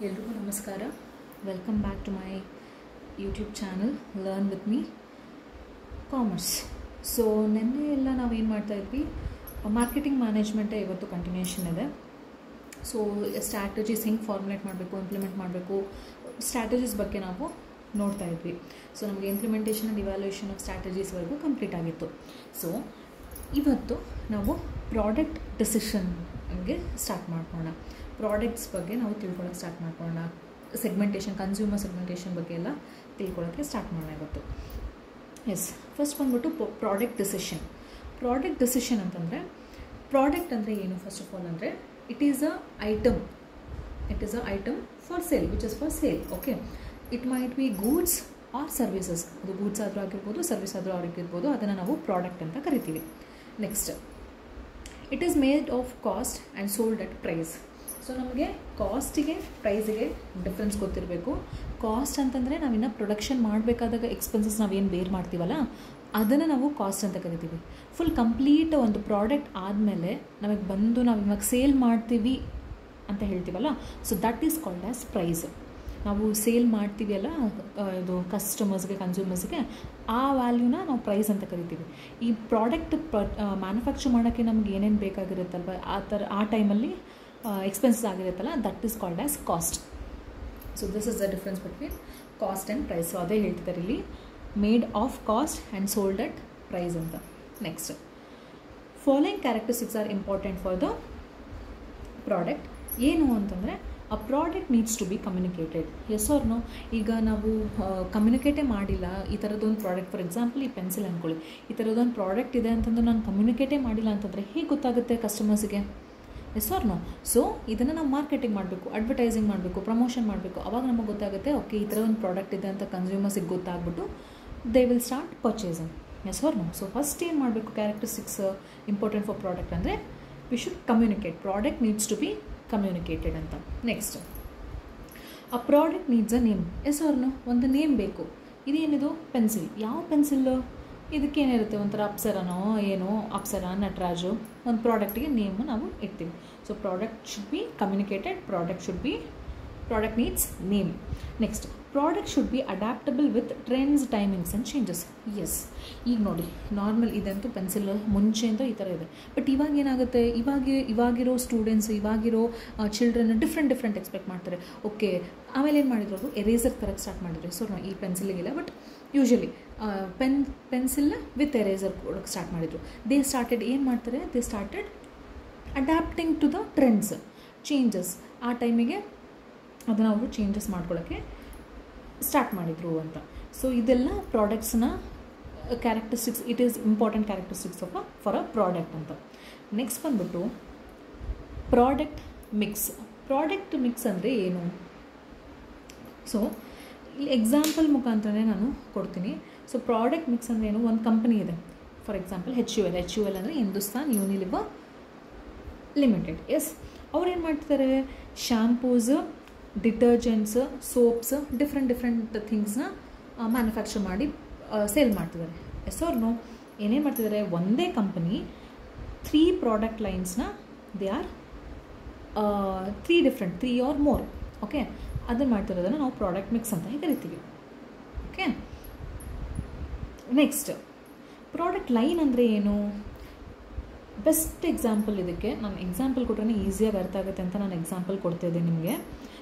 ಎಲ್ರಿಗೂ ನಮಸ್ಕಾರ. Welcome back to my YouTube channel learn with me commerce. So ನಿನ್ನೆ ಎಲ್ಲ ನಾವೇನು ಮಾಡ್ತಾಯಿದ್ವಿ, ಮಾರ್ಕೆಟಿಂಗ್ ಮ್ಯಾನೇಜ್ಮೆಂಟೇ ಇವತ್ತು ಕಂಟಿನ್ಯೂಷನ್ ಇದೆ. ಸೊ ಸ್ಟ್ರಾಟಜೀಸ್ ಹೆಂಗೆ ಫಾರ್ಮುಲೇಟ್ ಮಾಡಬೇಕು, ಇಂಪ್ಲಿಮೆಂಟ್ ಮಾಡಬೇಕು, ಸ್ಟ್ರಾಟಜೀಸ್ ಬಗ್ಗೆ ನಾವು ನೋಡ್ತಾ ಇದ್ವಿ. ಸೊ ನಮಗೆ ಇಂಪ್ಲಿಮೆಂಟೇಷನ್ ಆ್ಯಂಡ್ ಇವ್ಯಾಲ್ಯೂಯೇಷನ್ ಆಫ್ ಸ್ಟ್ರಾಟಜೀಸ್ವರೆಗೂ ಕಂಪ್ಲೀಟ್ ಆಗಿತ್ತು. ಸೊ ಇವತ್ತು ನಾವು ಪ್ರಾಡಕ್ಟ್ ಡಿಸಿಷನ್ಗೆ ಸ್ಟಾರ್ಟ್ ಮಾಡ್ಕೊಳ್ಳೋಣ. ಪ್ರಾಡಕ್ಟ್ಸ್ ಬಗ್ಗೆ ನಾವು ತಿಳ್ಕೊಳ್ಳೋಕೆ ಸ್ಟಾರ್ಟ್ ಮಾಡ್ಕೊಳ್ಳೋಣ. ಸೆಗ್ಮೆಂಟೇಷನ್, ಕನ್ಸ್ಯೂಮರ್ ಸೆಗ್ಮೆಂಟೇಷನ್ ಬಗ್ಗೆ ಎಲ್ಲ ತಿಳ್ಕೊಳ್ಳೋಕ್ಕೆ ಸ್ಟಾರ್ಟ್ ಮಾಡೋಣ ಇವತ್ತು. ಎಸ್, ಫಸ್ಟ್ ಬಂದ್ಬಿಟ್ಟು ಪ್ರಾಡಕ್ಟ್ ಡಿಸಿಷನ್. ಪ್ರಾಡಕ್ಟ್ ಡಿಸಿಷನ್ ಅಂತಂದರೆ, ಪ್ರಾಡಕ್ಟ್ ಅಂದರೆ ಏನು? ಫಸ್ಟ್ ಆಫ್ ಆಲ್ ಅಂದರೆ it is a item for sale, which is for sale. Okay, it might be goods or services. ಅದು ಗೂಡ್ಸ್ ಆದರೂ ಆಗಿರ್ಬೋದು, ಸರ್ವಿಸ್ ಆದರೂ ಆಗಿರ್ಬೋದು, ಅದನ್ನು ನಾವು ಪ್ರಾಡಕ್ಟ್ ಅಂತ ಕರಿತೀವಿ. Next, it is made of cost and sold at price. So ನಮಗೆ ಕಾಸ್ಟಿಗೆ ಪ್ರೈಸಿಗೆ ಡಿಫ್ರೆನ್ಸ್ ಗೊತ್ತಿರಬೇಕು. ಕಾಸ್ಟ್ ಅಂತಂದರೆ ನಾವಿನ್ನು ಪ್ರೊಡಕ್ಷನ್ ಮಾಡಬೇಕಾದಾಗ ಎಕ್ಸ್ಪೆನ್ಸಸ್ ನಾವೇನು ಬೇರ್ ಮಾಡ್ತೀವಲ್ಲ, ಅದನ್ನು ನಾವು ಕಾಸ್ಟ್ ಅಂತ ಕರಿತೀವಿ. ಫುಲ್ ಕಂಪ್ಲೀಟ್ ಒಂದು ಪ್ರಾಡಕ್ಟ್ ಆದಮೇಲೆ ನಮಗೆ ಬಂದು ನಾವು ಇವಾಗ ಸೇಲ್ ಮಾಡ್ತೀವಿ ಅಂತ ಹೇಳ್ತೀವಲ್ಲ, so that is called as price. ನಾವು ಸೇಲ್ ಮಾಡ್ತೀವಿ ಅಲ್ಲ, ಇದು ಕಸ್ಟಮರ್ಸ್ಗೆ, ಕನ್ಸ್ಯೂಮರ್ಸ್ಗೆ, ಆ ವ್ಯಾಲ್ಯೂನ ನಾವು ಪ್ರೈಸ್ ಅಂತ ಕರಿತೀವಿ. ಈ ಪ್ರಾಡಕ್ಟ್ ಮ್ಯಾನುಫ್ಯಾಕ್ಚರ್ ಮಾಡೋಕ್ಕೆ ನಮ್ಗೆ ಏನೇನು ಬೇಕಾಗಿರುತ್ತಲ್ವ, ಆ ಟೈಮಲ್ಲಿ ಎಕ್ಸ್ಪೆನ್ಸಸ್ ಆಗಿರುತ್ತಲ್ಲ, that is called as cost. So this is the difference between cost and price. So ಅದೇ ಹೇಳ್ತಿದ್ದಾರೆ ಇಲ್ಲಿ, made of cost and sold at price ಅಂತ. Next, following characteristics are important for the product. ಏನು ಅಂತಂದರೆ, a product needs to be communicated. Yes or no? ಈಗ ನಾವು ಕಮ್ಯುನಿಕೇಟೇ ಮಾಡಿಲ್ಲ ಈ ಥರದ್ದೊಂದು ಪ್ರಾಡಕ್ಟ್, ಫಾರ್ ಎಕ್ಸಾಂಪಲ್ ಈ ಪೆನ್ಸಿಲ್ ಅಂದ್ಕೊಳ್ಳಿ, ಈ ಥರದ್ದೊಂದು ಪ್ರಾಡಕ್ಟ್ ಇದೆ ಅಂತಂದು ನಾನು ಕಮ್ಯುನಿಕೇಟೇ ಮಾಡಿಲ್ಲ ಅಂತಂದರೆ ಹೇಗೆ ಗೊತ್ತಾಗುತ್ತೆ ಕಸ್ಟಮರ್ಸಿಗೆ? Yes or no? ಸೊ ಇದನ್ನು ನಾವು ಮಾರ್ಕೆಟಿಂಗ್ ಮಾಡಬೇಕು, ಅಡ್ವರ್ಟೈಸಿಂಗ್ ಮಾಡಬೇಕು, ಪ್ರಮೋಷನ್ ಮಾಡಬೇಕು. ಆವಾಗ ನಮಗೆ ಗೊತ್ತಾಗುತ್ತೆ, ಓಕೆ ಈ ಥರ ಒಂದು ಪ್ರಾಡಕ್ಟ್ ಇದೆ ಅಂತ ಕನ್ಸ್ಯೂಮರ್ಸಿಗೆ ಗೊತ್ತಾಗ್ಬಿಟ್ಟು they will start purchasing. Yes or no? So first ಏನು ಮಾಡಬೇಕು, ಕ್ಯಾರೆಕ್ಟರಿಸ್ಟಿಕ್ಸ್ ಇಂಪಾರ್ಟೆಂಟ್ ಫಾರ್ ಪ್ರಾಡಕ್ಟ್ ಅಂದರೆ we should communicate. Product needs to be communicated ಅಂತ. ನೆಕ್ಸ್ಟ್, ಆ product needs a name. Yes or no? ಒಂದು ನೇಮ್ ಬೇಕು. ಇದೇನಿದು? ಪೆನ್ಸಿಲ್. ಯಾವ pencil? ಇದಕ್ಕೇನಿರುತ್ತೆ, ಒಂಥರ ಅಪ್ಸರನೋ ಏನೋ, ಅಪ್ಸರ, ನಟರಾಜು, ಒಂದು ಪ್ರಾಡಕ್ಟಿಗೆ ನೇಮು ನಾವು ಇಡ್ತೀವಿ. So product should be communicated, product needs name. Next, product should be adaptable with trends, timings and changes. Yes, ಈಗ ನೋಡಿ, ನಾರ್ಮಲ್ ಇದಂತೂ ಪೆನ್ಸಿಲ್ ಮುಂಚೆಯಿಂದ ಈ ಥರ ಇದೆ. ಬಟ್ ಇವಾಗ ಏನಾಗುತ್ತೆ, ಇವಾಗಿರೋ ಸ್ಟೂಡೆಂಟ್ಸ್, ಇವಾಗಿರೋ ಚಿಲ್ಡ್ರನ್ ಡಿಫ್ರೆಂಟ್ ಎಕ್ಸ್ಪೆಕ್ಟ್ ಮಾಡ್ತಾರೆ. ಓಕೆ, ಆಮೇಲೆ ಏನು ಮಾಡಿದ್ರು, ಅವರು ಎರೇಸರ್ ತರಕ್ಕೆ ಸ್ಟಾರ್ಟ್ ಮಾಡಿದ್ರು. ಸೊ ಈ ಪೆನ್ಸಿಲಿಗಿಲ್ಲ, but usually pencil with eraser ಕೊಡೋಕ್ಕೆ ಸ್ಟಾರ್ಟ್ ಮಾಡಿದರು. ದೇ ಸ್ಟಾರ್ಟೆಡ್ ಏನು ಮಾಡ್ತಾರೆ, they started adapting to the trends, changes. ಆ ಟೈಮಿಗೆ ಅದನ್ನು ಅವರು ಚೇಂಜಸ್ ಮಾಡ್ಕೊಳ್ಳೋಕ್ಕೆ ಸ್ಟಾರ್ಟ್ ಮಾಡಿದರು ಅಂತ. ಸೊ ಇದೆಲ್ಲ ಪ್ರಾಡಕ್ಟ್ಸ್ನ characteristics. It is important characteristics for a product ಅಂತ. ನೆಕ್ಸ್ಟ್ ಬಂದ್ಬಿಟ್ಟು ಪ್ರಾಡಕ್ಟ್ ಮಿಕ್ಸ್. ಪ್ರಾಡಕ್ಟ್ ಮಿಕ್ಸ್ ಅಂದರೆ ಏನು? ಸೊ ಇಲ್ಲಿ ಎಕ್ಸಾಂಪಲ್ ಮುಖಾಂತರನೇ ನಾನು ಕೊಡ್ತೀನಿ. ಸೊ ಪ್ರಾಡಕ್ಟ್ ಮಿಕ್ಸ್ ಅಂದರೆ ಏನು? ಒಂದು ಕಂಪನಿ ಇದೆ, ಫಾರ್ ಎಕ್ಸಾಂಪಲ್ HUL ಅಂದರೆ ಹಿಂದೂಸ್ತಾನ್ ಯೂನಿಲಿವರ್ ಲಿಮಿಟೆಡ್. ಎಸ್, ಅವ್ರು ಏನು ಮಾಡ್ತಿದ್ದಾರೆ, ಶ್ಯಾಂಪೂಸ್, ಡಿಟರ್ಜೆಂಟ್ಸ್, ಸೋಪ್ಸ್, ಡಿಫ್ರೆಂಟ್ ಥಿಂಗ್ಸ್ನ ಮ್ಯಾನುಫ್ಯಾಕ್ಚರ್ ಮಾಡಿ ಸೇಲ್ ಮಾಡ್ತಿದ್ದಾರೆ. Yes or no? ಏನೇನು ಮಾಡ್ತಿದ್ದಾರೆ, ಒಂದೇ ಕಂಪನಿ 3 ಪ್ರಾಡಕ್ಟ್ ಲೈನ್ಸ್ನ they are 3 or more. Okay, ಅದನ್ನು ಮಾಡ್ತಿರೋದನ್ನು ನಾವು ಪ್ರಾಡಕ್ಟ್ ಮಿಕ್ಸ್ ಅಂತ ಕರಿತೀವಿ. ಓಕೆ, ನೆಕ್ಸ್ಟ್, ಪ್ರಾಡಕ್ಟ್ ಲೈನ್ ಅಂದರೆ ಏನು? ಬೆಸ್ಟ್ ಎಕ್ಸಾಂಪಲ್ ಇದಕ್ಕೆ ನಾನು ಎಕ್ಸಾಂಪಲ್ ಕೊಟ್ಟರೆ ಈಸಿಯಾಗಿ ಅರ್ಥ ಆಗುತ್ತೆ ಅಂತ ನಾನು ಎಕ್ಸಾಂಪಲ್ ಕೊಡ್ತಾಯಿದ್ದೀನಿ ನಿಮಗೆ.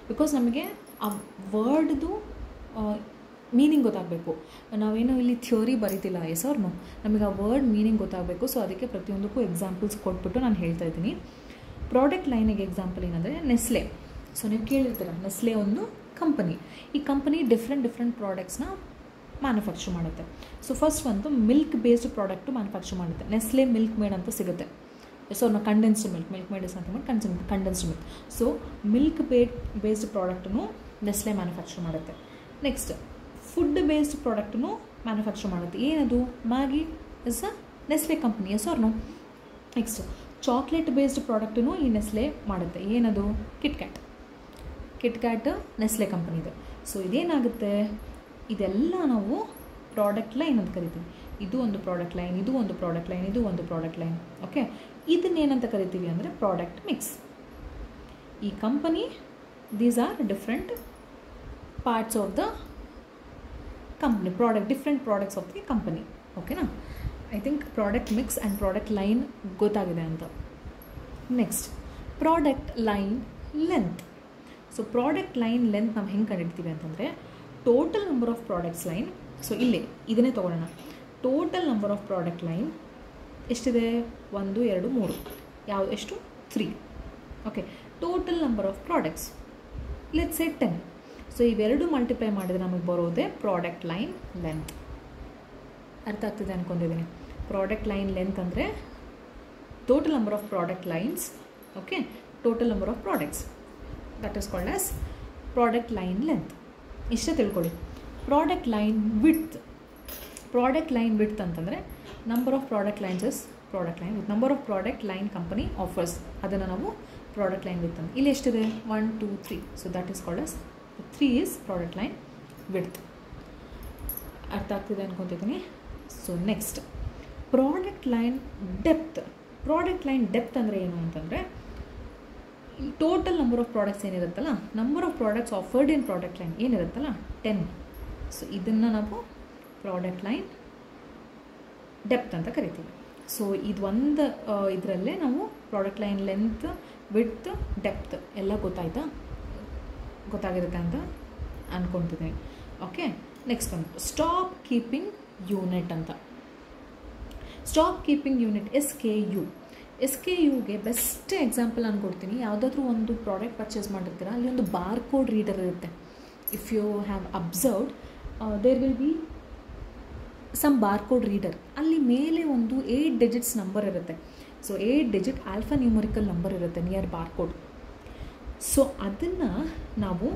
ಬಿಕಾಸ್ ನಮಗೆ ಆ ವರ್ಡ್ದು ಮೀನಿಂಗ್ ಗೊತ್ತಾಗಬೇಕು. ನಾವೇನು ಇಲ್ಲಿ ಥಿಯೋರಿ ಬರೀತಿಲ್ಲ. Yes or no? ನಮಗೆ ಆ ವರ್ಡ್ ಮೀನಿಂಗ್ ಗೊತ್ತಾಗಬೇಕು. ಸೊ ಅದಕ್ಕೆ ಪ್ರತಿಯೊಂದಕ್ಕೂ ಎಕ್ಸಾಂಪಲ್ಸ್ ಕೊಟ್ಬಿಟ್ಟು ನಾನು ಹೇಳ್ತಾ ಇದ್ದೀನಿ. ಪ್ರಾಡಕ್ಟ್ ಲೈನಿಗೆ ಎಕ್ಸಾಂಪಲ್ ಏನಂದರೆ ನೆಸ್ಲೆ. ಸೊ ನೀವು ಕೇಳಿರ್ತೀರ, ನೆಸ್ಲೆ ಒಂದು ಕಂಪನಿ. ಈ ಕಂಪನಿ ಡಿಫ್ರೆಂಟ್ ಪ್ರಾಡಕ್ಟ್ಸ್ನ ಮ್ಯಾನುಫ್ಯಾಕ್ಚರ್ ಮಾಡುತ್ತೆ. ಸೊ ಫಸ್ಟ್ ಒಂದು ಮಿಲ್ಕ್ ಬೇಸ್ಡ್ ಪ್ರಾಡಕ್ಟು ಮ್ಯಾನುಫ್ಯಾಕ್ಚರ್ ಮಾಡುತ್ತೆ. ನೆಸ್ಲೆ ಮಿಲ್ಕ್ ಮೇಡ್ ಅಂತ ಸಿಗುತ್ತೆ. ಸೊ ನಾವು ಕಂಡೆನ್ಸ್ಡ್ ಮಿಲ್ಕ್ ಮೇಡ್ ಇಸ್ ಅಂತ condensed milk. So milk based ಪ್ರಾಡಕ್ಟನ್ನು ನೆಸ್ಲೆ ಮ್ಯಾನುಫ್ಯಾಕ್ಚರ್ ಮಾಡುತ್ತೆ. ನೆಕ್ಸ್ಟ್, ಫುಡ್ ಬೇಸ್ಡ್ ಪ್ರಾಡಕ್ಟನ್ನು ಮ್ಯಾನುಫ್ಯಾಕ್ಚರ್ ಮಾಡುತ್ತೆ. ಏನದು? Maggi is a Nestle company. Yes or no? Next, chocolate based ಪ್ರಾಡಕ್ಟನ್ನು ಈ ನೆಸ್ಲೆ ಮಾಡುತ್ತೆ. ಏನದು? ಕಿಟ್ಕ್ಯಾಟ್ ನೆಸ್ಲೆ ಕಂಪನಿದು. ಸೊ ಇದೇನಾಗುತ್ತೆ, ಇದೆಲ್ಲ ನಾವು ಪ್ರಾಡಕ್ಟ್ ಲೈನ್ ಅಂತ ಕರಿತೀವಿ. ಇದು ಒಂದು ಪ್ರಾಡಕ್ಟ್ ಲೈನ್, ಇದು ಒಂದು ಪ್ರಾಡಕ್ಟ್ ಲೈನ್, ಇದು ಒಂದು ಪ್ರಾಡಕ್ಟ್ ಲೈನ್. ಓಕೆ, ಇದನ್ನೇನಂತ ಕರಿತೀವಿ ಅಂದರೆ ಪ್ರಾಡಕ್ಟ್ ಮಿಕ್ಸ್. ಈ company These are different parts of the company, different products of the company. Okay na? I think product mix and product line ಗೊತ್ತಾಗಿದೆ ಅಂತ. Next product line length. So product line length ನಾವು ಹೆಂಗೆ ಕಂಡಿಡ್ತೀವಿ ಅಂತಂದರೆ total number of products line. So ಇಲ್ಲೇ ಇದನ್ನೇ ತೊಗೊಳ್ಳೋಣ. Total number of product line ಎಷ್ಟಿದೆ? 1 2 3. ಎಷ್ಟು? 3. Okay. Total number of products let's say 10. So ಇವೆರಡು ಮಲ್ಟಿಪ್ಲೈ ಮಾಡಿದರೆ ನಮಗೆ ಬರೋದೇ ಪ್ರಾಡಕ್ಟ್ ಲೈನ್ ಲೆಂತ್. ಅರ್ಥ ಆಗ್ತಿದೆ ಅಂದ್ಕೊಂಡಿದ್ದೀನಿ. ಪ್ರಾಡಕ್ಟ್ ಲೈನ್ ಲೆಂತ್ ಅಂದರೆ total number of product lines. Okay. Total number of products, that is called as product line length. ಇಷ್ಟೇ ತಿಳ್ಕೊಳ್ಳಿ. Product line width. Product line width ಅಂತಂದರೆ number of product lines is product line with number of product line company offers. ಅದನ್ನು ನಾವು product line width ಅಂತ. ಇಲ್ಲಿ ಎಷ್ಟಿದೆ? 1 2 3. So that is called as 3 is product line width. ಅರ್ಥ ಆಗ್ತಿದೆ ಅಂದ್ಕೊತಿದ್ದೀನಿ. So next product line depth. Product line depth ಅಂದರೆ ಏನು ಅಂತಂದರೆ ಟೋಟಲ್ ನಂಬರ್ ಆಫ್ ಪ್ರಾಡಕ್ಟ್ಸ್ ಏನಿರುತ್ತಲ್ಲ, number of products offered in product line ಏನಿರುತ್ತಲ್ಲ 10. ಸೊ ಇದನ್ನು ನಾವು ಪ್ರಾಡಕ್ಟ್ ಲೈನ್ ಡೆಪ್ತ್ ಅಂತ ಕರಿತೀವಿ. ಸೊ ಇದು ಒಂದು ಇದರಲ್ಲೇ ನಾವು product line length, width, depth ಎಲ್ಲ ಗೊತ್ತಾಗಿರುತ್ತೆ ಅಂತ ಅಂದ್ಕೊತಿದ್ದೀನಿ. ಓಕೆ. ನೆಕ್ಸ್ಟ್ ಬಂದು ಸ್ಟಾಕ್ ಕೀಪಿಂಗ್ ಯೂನಿಟ್ ಅಂತ. Stock keeping unit SKU. SKUಗೆ ಬೆಸ್ಟ್ ಎಕ್ಸಾಂಪಲ್ ನಾನು ಕೊಡ್ತೀನಿ. ಯಾವುದಾದ್ರೂ ಒಂದು ಪ್ರಾಡಕ್ಟ್ ಪರ್ಚೇಸ್ ಮಾಡಿರ್ತೀರ, ಅಲ್ಲಿ ಒಂದು ಬಾರ್ಕೋಡ್ ರೀಡರ್ ಇರುತ್ತೆ. If you have observed there will be some barcode reader. ಅಲ್ಲಿ ಮೇಲೆ ಒಂದು 8 ಡಿಜಿಟ್ಸ್ ನಂಬರ್ ಇರುತ್ತೆ. So 8 digit alphanumerical number ಇರುತ್ತೆ ನಿಯರ್ ಬಾರ್ಕೋಡ್. ಸೊ ಅದನ್ನು ನಾವು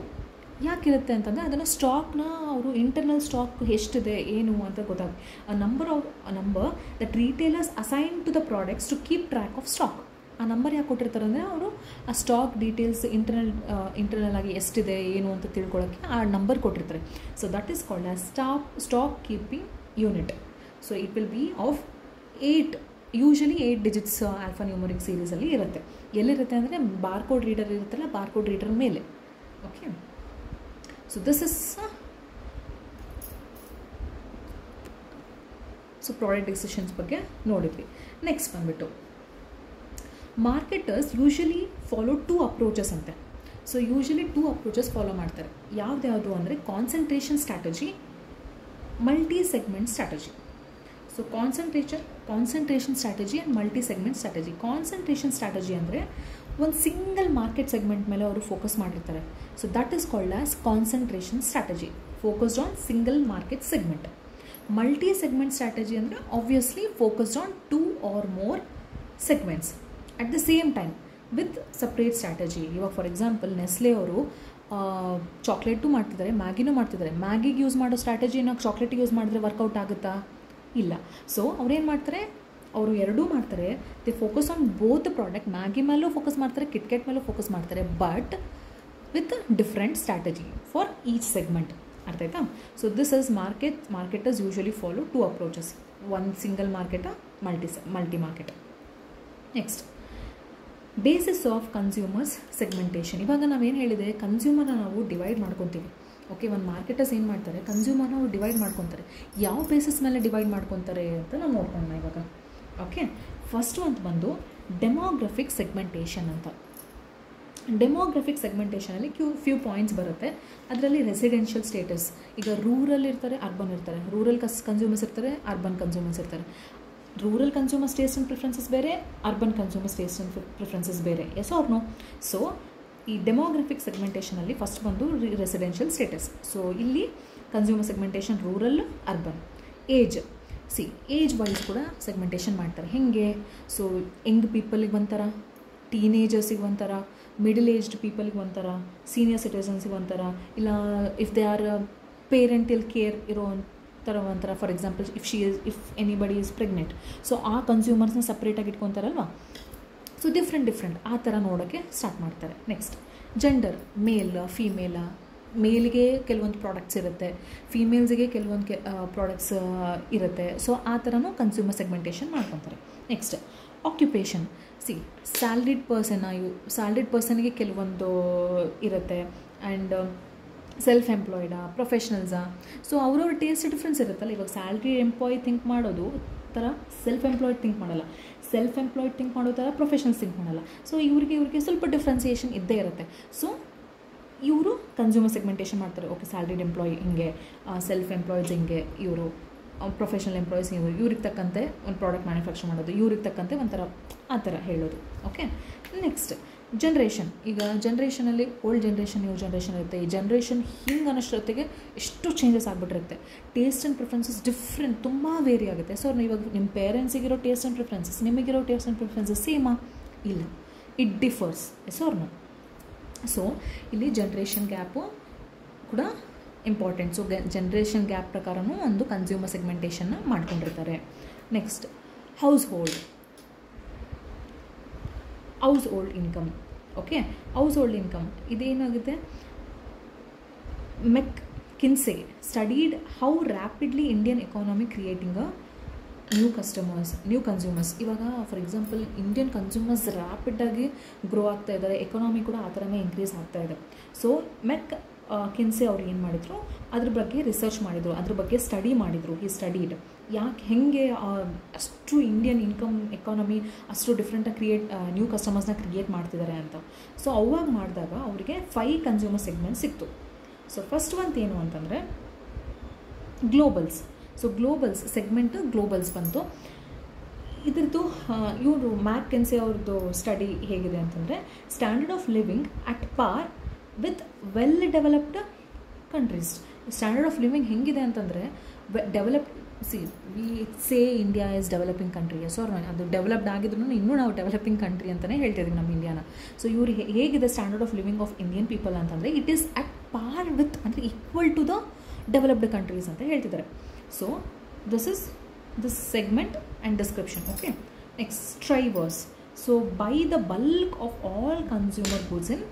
ಯಾಕಿರುತ್ತೆ ಅಂತಂದರೆ ಅದನ್ನು ಸ್ಟಾಕ್ನ ಅವರು ಇಂಟರ್ನಲ್ ಸ್ಟಾಕ್ ಎಷ್ಟಿದೆ ಏನು ಅಂತ ಗೊತ್ತಾಗುತ್ತೆ. A number that retailers assign to the products to keep track of stock. ಆ ನಂಬರ್ ಯಾಕೆ ಕೊಟ್ಟಿರ್ತಾರೆ ಅಂದರೆ ಅವರು ಆ ಸ್ಟಾಕ್ ಡೀಟೇಲ್ಸ್ ಇಂಟರ್ನಲ್ ಆಗಿ ಎಷ್ಟಿದೆ ಏನು ಅಂತ ತಿಳ್ಕೊಳ್ಳೋಕ್ಕೆ ಆ ನಂಬರ್ ಕೊಟ್ಟಿರ್ತಾರೆ. So that is called as stock keeping unit. So it will be of 8, usually 8 digits alpha numeric ಸೀರೀಸಲ್ಲಿ ಇರುತ್ತೆ. ಎಲ್ಲಿರುತ್ತೆ ಅಂದರೆ ಬಾರ್ಕೋಡ್ ರೀಡರ್ ಇರುತ್ತಲ್ಲ, ಬಾರ್ಕೋಡ್ ರೀಡರ್ ಮೇಲೆ. Okay. So this is product decisions ಬಗ್ಗೆ ನೋಡಿದ್ವಿ. ನೆಕ್ಸ್ಟ್ ಬಂದುಬಿಟ್ಟು ಮಾರ್ಕೆಟರ್ಸ್ ಯೂಶಲಿ ಫಾಲೋ 2 ಅಪ್ರೋಚಸ್ ಅಂತೆ. ಸೊ ಯೂಶಲಿ 2 ಅಪ್ರೋಚಸ್ ಫಾಲೋ ಮಾಡ್ತಾರೆ. ಯಾವ್ದು ಅಂದರೆ concentration strategy, multi segment strategy. So concentration strategy and multi segment strategy. Concentration strategy ಅಂದರೆ ಒಂದು ಸಿಂಗಲ್ ಮಾರ್ಕೆಟ್ ಸೆಗ್ಮೆಂಟ್ ಮೇಲೆ ಅವರು ಫೋಕಸ್ ಮಾಡಿರ್ತಾರೆ. So that is called as concentration strategy, focused on single market segment. Multi segment strategy ಅಂದರೆ obviously focused on 2 or more segments at the same time with separate strategy. ಇವಾಗ for example Nestle ಅವರು chocolate ಮಾಡ್ತಿದ್ದಾರೆ, ಮ್ಯಾಗಿನೂ ಮಾಡ್ತಿದ್ದಾರೆ. ಮ್ಯಾಗಿಗೆ use ಮಾಡೋ ಸ್ಟ್ರಾಟಜಿನ ಚಾಕ್ಲೇಟಿಗೆ use ಮಾಡಿದ್ರೆ workout ಆಗುತ್ತಾ? ಇಲ್ಲ. ಸೊ ಅವ್ರೇನು ಮಾಡ್ತಾರೆ, ಅವರು ಎರಡೂ ಮಾಡ್ತಾರೆ. They focus on both product. Maggi ಮೇಲೂ ಫೋಕಸ್ ಮಾಡ್ತಾರೆ, ಕಿಟ್ಕೆಟ್ ಮೇಲೂ ಫೋಕಸ್ ಮಾಡ್ತಾರೆ, but with different strategy for each segment. ಅರ್ಥ ಆಯ್ತಾ? So this is marketers usually follow 2 approaches. ಒಂದು single market, multi market. Next basis of consumers segmentation. ಇವಾಗ ನಾವೇನು ಹೇಳಿದೆ, ಕನ್ಸ್ಯೂಮರ್ನ ನಾವು ಡಿವೈಡ್ ಮಾಡ್ಕೊತೀವಿ. ಓಕೆ. ಒಂದು ಮಾರ್ಕೆಟರ್ಸ್ ಏನು ಮಾಡ್ತಾರೆ, ಕನ್ಸ್ಯೂಮರ್ನ ಅವರು ಡಿವೈಡ್ ಮಾಡ್ಕೊತಾರೆ. ಯಾವ ಬೇಸಿಸ್ ಮೇಲೆ ಡಿವೈಡ್ ಮಾಡ್ಕೊತಾರೆ ಅಂತ ನಾವು ನೋಡ್ಕೊಳ್ಳೋಣ ಇವಾಗ. ಓಕೆ. ಫಸ್ಟು ಅಂತ ಬಂದು ಡೆಮೋಗ್ರಫಿಕ್ ಸೆಗ್ಮೆಂಟೇಷನ್ ಅಂತ. ಡೆಮೋಗ್ರಫಿಕ್ ಸೆಗ್ಮೆಂಟೇಷನಲ್ಲಿ ಫ್ಯೂ ಪಾಯಿಂಟ್ಸ್ ಬರುತ್ತೆ. ಅದರಲ್ಲಿ ರೆಸಿಡೆನ್ಷಿಯಲ್ ಸ್ಟೇಟಸ್. ಈಗ ರೂರಲ್ ಇರ್ತಾರೆ, ಅರ್ಬನ್ ಇರ್ತಾರೆ. ರೂರಲ್ ಕನ್ಸ್ಯೂಮರ್ಸ್ ಇರ್ತಾರೆ, ಅರ್ಬನ್ ಕನ್ಸ್ಯೂಮರ್ಸ್ ಇರ್ತಾರೆ. Rural consumers taste and preferences ಬೇರೆ, urban consumers taste and preferences ಬೇರೆ. Yes or no? ಸೊ ಈ ಡೆಮೋಗ್ರಫಿಕ್ ಸೆಗ್ಮೆಂಟೇಷನಲ್ಲಿ ಫಸ್ಟ್ ಬಂದು ರೆಸಿಡೆನ್ಷಿಯಲ್ ಸ್ಟೇಟಸ್. ಸೊ ಇಲ್ಲಿ consumer segmentation rural, urban. Age age wise ಕೂಡ ಸೆಗ್ಮೆಂಟೇಷನ್ ಮಾಡ್ತಾರೆ. ಹೇಗೆ? ಸೊ ಯಂಗ್ ಪೀಪಲಿಗೆ ಒಂಥರ, ಟೀನೇಜರ್ಸಿಗೆ ಒಂಥರ, ಮಿಡಲ್ ಏಜ್ಡ್ ಪೀಪಲ್ಗೆ ಒಂಥರ, ಸೀನಿಯರ್ ಸಿಟಿಸನ್ಸಿಗೆ ಒಂಥರ, ಇಲ್ಲ if they are parental care ಇರೋ ಥರ ಒಂಥರ. For example if anybody is pregnant, so ಆ ಕನ್ಸ್ಯೂಮರ್ಸ್ನ ಸಪ್ರೇಟಾಗಿ ಇಟ್ಕೊತಾರಲ್ವ. ಸೊ ಡಿಫ್ರೆಂಟ್ ಆ ಥರ ನೋಡೋಕ್ಕೆ ಸ್ಟಾರ್ಟ್ ಮಾಡ್ತಾರೆ. ನೆಕ್ಸ್ಟ್ ಜೆಂಡರ್, ಮೇಲ್, ಫೀಮೇಲ. ಮೇಲ್ಗೆ ಕೆಲವೊಂದು ಪ್ರಾಡಕ್ಟ್ಸ್ ಇರುತ್ತೆ, ಫೀಮೇಲ್ಸ್ಗೆ ಕೆಲವೊಂದು ಪ್ರಾಡಕ್ಟ್ಸ್ ಇರುತ್ತೆ. ಸೊ ಆ ಥರನೂ ಕನ್ಸ್ಯೂಮರ್ ಸೆಗ್ಮೆಂಟೇಷನ್ ಮಾಡ್ಕೊತಾರೆ. Next occupation. ಸಿ ಸ್ಯಾಲ್ರಿಡ್ ಪರ್ಸನ್ಗೆ ಕೆಲವೊಂದು ಇರುತ್ತೆ, ಆ್ಯಂಡ್ ಸೆಲ್ಫ್ ಎಂಪ್ಲಾಯ್ಡಾ, ಪ್ರೊಫೆಷ್ನಲ್ಸಾ, ಸೊ ಅವ್ರವ್ರ ಟೇಸ್ಟ್ ಡಿಫ್ರೆನ್ಸ್ ಇರುತ್ತಲ್ಲ. ಇವಾಗ ಸ್ಯಾಲ್ರಿ ಎಂಪ್ಲಾಯ್ ಥಿಂಕ್ ಮಾಡೋದು ಥರ ಸೆಲ್ಫ್ ಎಂಪ್ಲಾಯ್ಡ್ ಥಿಂಕ್ ಮಾಡಲ್ಲ, ಸೆಲ್ಫ್ ಎಂಪ್ಲಾಯ್ಡ್ ಥಿಂಕ್ ಮಾಡೋ ಥರ ಪ್ರೊಫೆಷನಲ್ಸ್ ಥಿಂಕ್ ಮಾಡಲ್ಲ. ಸೊ ಇವ್ರಿಗೆ ಸ್ವಲ್ಪ ಡಿಫ್ರೆನ್ಸಿಯೇಷನ್ ಇದ್ದೇ ಇರುತ್ತೆ. ಸೊ ಇವರು ಕನ್ಸ್ಯೂಮರ್ ಸೆಗ್ಮೆಂಟೇಷನ್ ಮಾಡ್ತಾರೆ. ಓಕೆ, ಸ್ಯಾಲ್ರಿಡ್ ಎಂಪ್ಲಾಯ್ ಹಿಂಗೆ, ಸೆಲ್ಫ್ ಎಂಪ್ಲಾಯ್ಸ್ ಹಿಂಗೆ, ಇವರು ಪ್ರೊಫೆಷನಲ್ ಎಂಪ್ಲಾಯೀಸ್ ಇವ್ರಿಗೆ ತಕ್ಕಂತೆ ಒಂದು ಪ್ರಾಡಕ್ಟ್ ಮ್ಯಾನುಫ್ಯಾಕ್ಚರ್ ಮಾಡೋದು, ಇವ್ರಿಗೆ ತಕ್ಕಂತೆ ಒಂಥರ ಆ ಥರ ಹೇಳೋದು. Okay, next generation. ಈಗ ಜನ್ರೇಷನಲ್ಲಿ ಓಲ್ಡ್ ಜನ್ರೇಷನ್, ನ್ಯೂ ಜನ್ರೇಷನ್ ಇರುತ್ತೆ. ಈ ಜನ್ರೇಷನ್ ಹಿಂಗೆ ಅನ್ನೋಷ್ಟೊತ್ತಿಗೆ ಎಷ್ಟು ಚೇಂಜಸ್ ಆಗಿಬಿಟ್ಟಿರುತ್ತೆ. ಟೇಸ್ಟ್ ಆ್ಯಂಡ್ ಪ್ರಿಫರೆನ್ಸಸ್ ಡಿಫ್ರೆಂಟ್, ತುಂಬ ವೇರಿ ಆಗುತ್ತೆ. ಸೊ ಇವಾಗ ನಿಮ್ಮ ಪೇರೆಂಟ್ಸಿಗಿರೋ ಟೇಸ್ಟ್ ಆ್ಯಂಡ್ ಪ್ರಿಫರೆನ್ಸಸ್, ನಿಮಗಿರೋ ಟೇಸ್ಟ್ ಆ್ಯಂಡ್ ಪ್ರಿಫರೆನ್ಸಸ್ ಸೇಮಾ? ಇಲ್ಲ, it differs. Yes or no? So ಇಲ್ಲಿ ಜನ್ರೇಷನ್ ಗ್ಯಾಪು ಕೂಡ ಇಂಪಾರ್ಟೆಂಟ್. ಸೊ ಜನ್ರೇಷನ್ ಗ್ಯಾಪ್ ಪ್ರಕಾರನೂ ಒಂದು ಕನ್ಸ್ಯೂಮರ್ ಸೆಗ್ಮೆಂಟೇಷನ್ನ ಮಾಡ್ಕೊಂಡಿರ್ತಾರೆ. Next household income. Okay, household income ಇದೇನಾಗುತ್ತೆ, McKinsey studied how rapidly Indian economy creating a new consumers. ಇವಾಗ for example Indian consumers ರ್ಯಾಪಿಡಾಗಿ grow ಆಗ್ತಾ ಇದ್ದಾರೆ, ಎಕಾನಮಿ ಕೂಡ ಆ ಥರನೇ ಇನ್ಕ್ರೀಸ್ ಆಗ್ತಾ ಇದೆ. ಸೊ ಕಿನ್ಸೆ ಅವ್ರು ಏನು ಮಾಡಿದ್ರು, ಅದ್ರ ಬಗ್ಗೆ ರಿಸರ್ಚ್ ಮಾಡಿದರು, ಅದ್ರ ಬಗ್ಗೆ ಸ್ಟಡಿ ಮಾಡಿದರು. ಈ ಸ್ಟಡೀಡ್ ಹೆಂಗೆ ಅಷ್ಟು ಇಂಡಿಯನ್ ಎಕಾನಮಿ ಅಷ್ಟು ಡಿಫ್ರೆಂಟಾಗಿ ನ್ಯೂ ಕಸ್ಟಮರ್ಸ್ನ ಕ್ರಿಯೇಟ್ ಮಾಡ್ತಿದ್ದಾರೆ ಅಂತ. ಸೊ ಅವಾಗ ಮಾಡಿದಾಗ ಅವರಿಗೆ 5 ಕನ್ಸ್ಯೂಮರ್ ಸೆಗ್ಮೆಂಟ್ ಸಿಕ್ತು. ಸೊ ಫಸ್ಟ್ ಒಂದು ಏನು ಅಂತಂದರೆ ಗ್ಲೋಬಲ್ಸ್. ಸೊ ಸೆಗ್ಮೆಂಟ್ ಗ್ಲೋಬಲ್ಸ್ ಬಂತು. ಇದ್ರದ್ದು ಇವರು ಮ್ಯಾಕ್ಕಿನ್ಸೆ ಅವ್ರದ್ದು ಸ್ಟಡಿ ಹೇಗಿದೆ ಅಂತಂದರೆ, standard of living at par with well developed countries. Standard of living ಹೆಂಗಿದೆ ಅಂತಂದರೆ we say India is developing country. So ಅದು ಡೆವಲಪ್ಡ್ ಆಗಿದ್ರು ಇನ್ನೂ ನಾವು ಡೆವಲಪಿಂಗ್ ಕಂಟ್ರಿ ಅಂತಲೇ ಹೇಳ್ತಿದ್ದೀವಿ ನಮ್ಮ ಇಂಡಿಯಾನ. ಸೊ ಇವರು ಹೇಗಿದೆ standard of living of Indian people ಅಂತಂದರೆ, it is at par with, ಅಂದರೆ equal to the developed countries ಅಂತ ಹೇಳ್ತಿದ್ದಾರೆ. So this is this segment and description. Okay, next strivers. So buy the bulk of all consumer goods in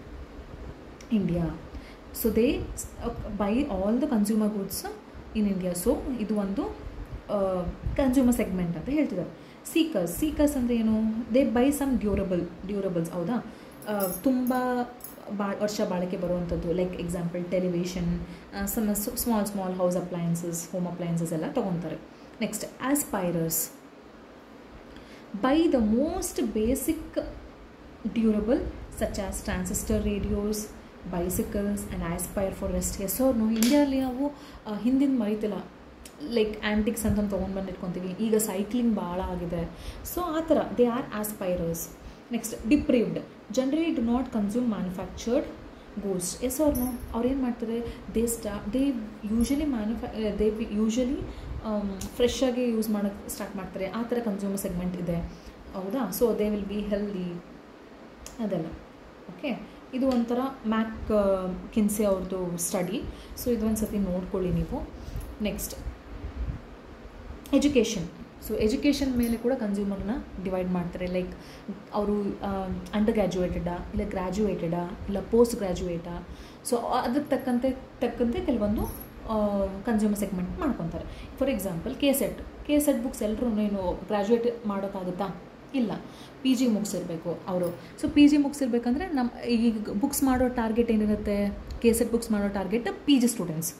India. So they buy all the consumer goods in India. So ಇದು ಒಂದು consumer segment ಅಂತ ಹೇಳ್ತಿದ್ದಾರೆ. Seekers ಅಂದರೆ ಏನು, they by some durables. ಹೌದಾ, ತುಂಬ ವರ್ಷ ಬಾಳಿಕೆ ಬರುವಂಥದ್ದು, like example television, small house appliances, home appliances ಎಲ್ಲ ತೊಗೊತಾರೆ. Next aspirers, by the most basic durable such as transistor radios, bicycles and aspire for rest. No ಇಂಡಿಯಾದಲ್ಲಿ ನಾವು ಹಿಂದಿನ ಮರಿತಿಲ್ಲ, ಲೈಕ್ ಆ್ಯಂಟಿಕ್ಸ್ ಅಂತ ತೊಗೊಂಡು ಬಂದಿಟ್ಕೊತೀವಿ. ಈಗ ಸೈಕ್ಲಿಂಗ್ ಭಾಳ ಆಗಿದೆ. ಸೊ ಆ ಥರ they are aspirers. Next deprived, generally do not consume manufactured goods. No ಅವ್ರು ಏನು ಮಾಡ್ತಾರೆ, ದೇ ಯೂಶಲಿ ಫ್ರೆಶ್ ಆಗಿ ಯೂಸ್ ಮಾಡೋಕ್ಕೆ ಸ್ಟಾರ್ಟ್ ಮಾಡ್ತಾರೆ. ಆ ಥರ ಕನ್ಸ್ಯೂಮರ್ ಸೆಗ್ಮೆಂಟ್ ಇದೆ. ಹೌದಾ, so they will be healthy ಅದೆಲ್ಲ. ಓಕೆ, ಇದು ಒಂಥರ ಕಿನ್ಸೆ ಅವ್ರದ್ದು ಸ್ಟಡಿ. ಸೊ ಇದೊಂದು ಸತಿ ನೋಡ್ಕೊಳ್ಳಿ ನೀವು. Next education. ಸೊ ಎಜುಕೇಷನ್ ಮೇಲೆ ಕೂಡ ಕನ್ಸ್ಯೂಮರ್ನ ಡಿವೈಡ್ ಮಾಡ್ತಾರೆ. ಲೈಕ್ ಅವರು ಅಂಡರ್ ಗ್ರ್ಯಾಜುಯೇಟೆಡಾ, ಇಲ್ಲ ಗ್ರ್ಯಾಜುಯೇಟೆಡಾ, ಇಲ್ಲ ಪೋಸ್ಟ್ ಗ್ರ್ಯಾಜುಯೇಟಾ. ಸೊ ಅದಕ್ಕೆ ತಕ್ಕಂತೆ ಕೆಲವೊಂದು ಕನ್ಸ್ಯೂಮರ್ ಸೆಗ್ಮೆಂಟ್ ಮಾಡ್ಕೊತಾರೆ. For example K set books ಎಲ್ಲರೂ ಏನು ಗ್ರ್ಯಾಜುಯೇಟ್ ಮಾಡೋಕ್ಕಾಗುತ್ತಾ? ಇಲ್ಲ, ಪಿ ಜಿ ಮುಗಿಸಿರ್ಬೇಕು ಅವರು. ಸೊ ಪಿ ಜಿ ಮುಗಿಸಿರ್ಬೇಕಂದ್ರೆ ಈಗ ಬುಕ್ಸ್ ಮಾಡೋ ಟಾರ್ಗೆಟ್ ಏನಿರುತ್ತೆ, ಕೆ ಸೆಟ್ ಬುಕ್ಸ್ ಮಾಡೋ ಟಾರ್ಗೆಟ್ ಪಿ ಜಿ ಸ್ಟೂಡೆಂಟ್ಸ್.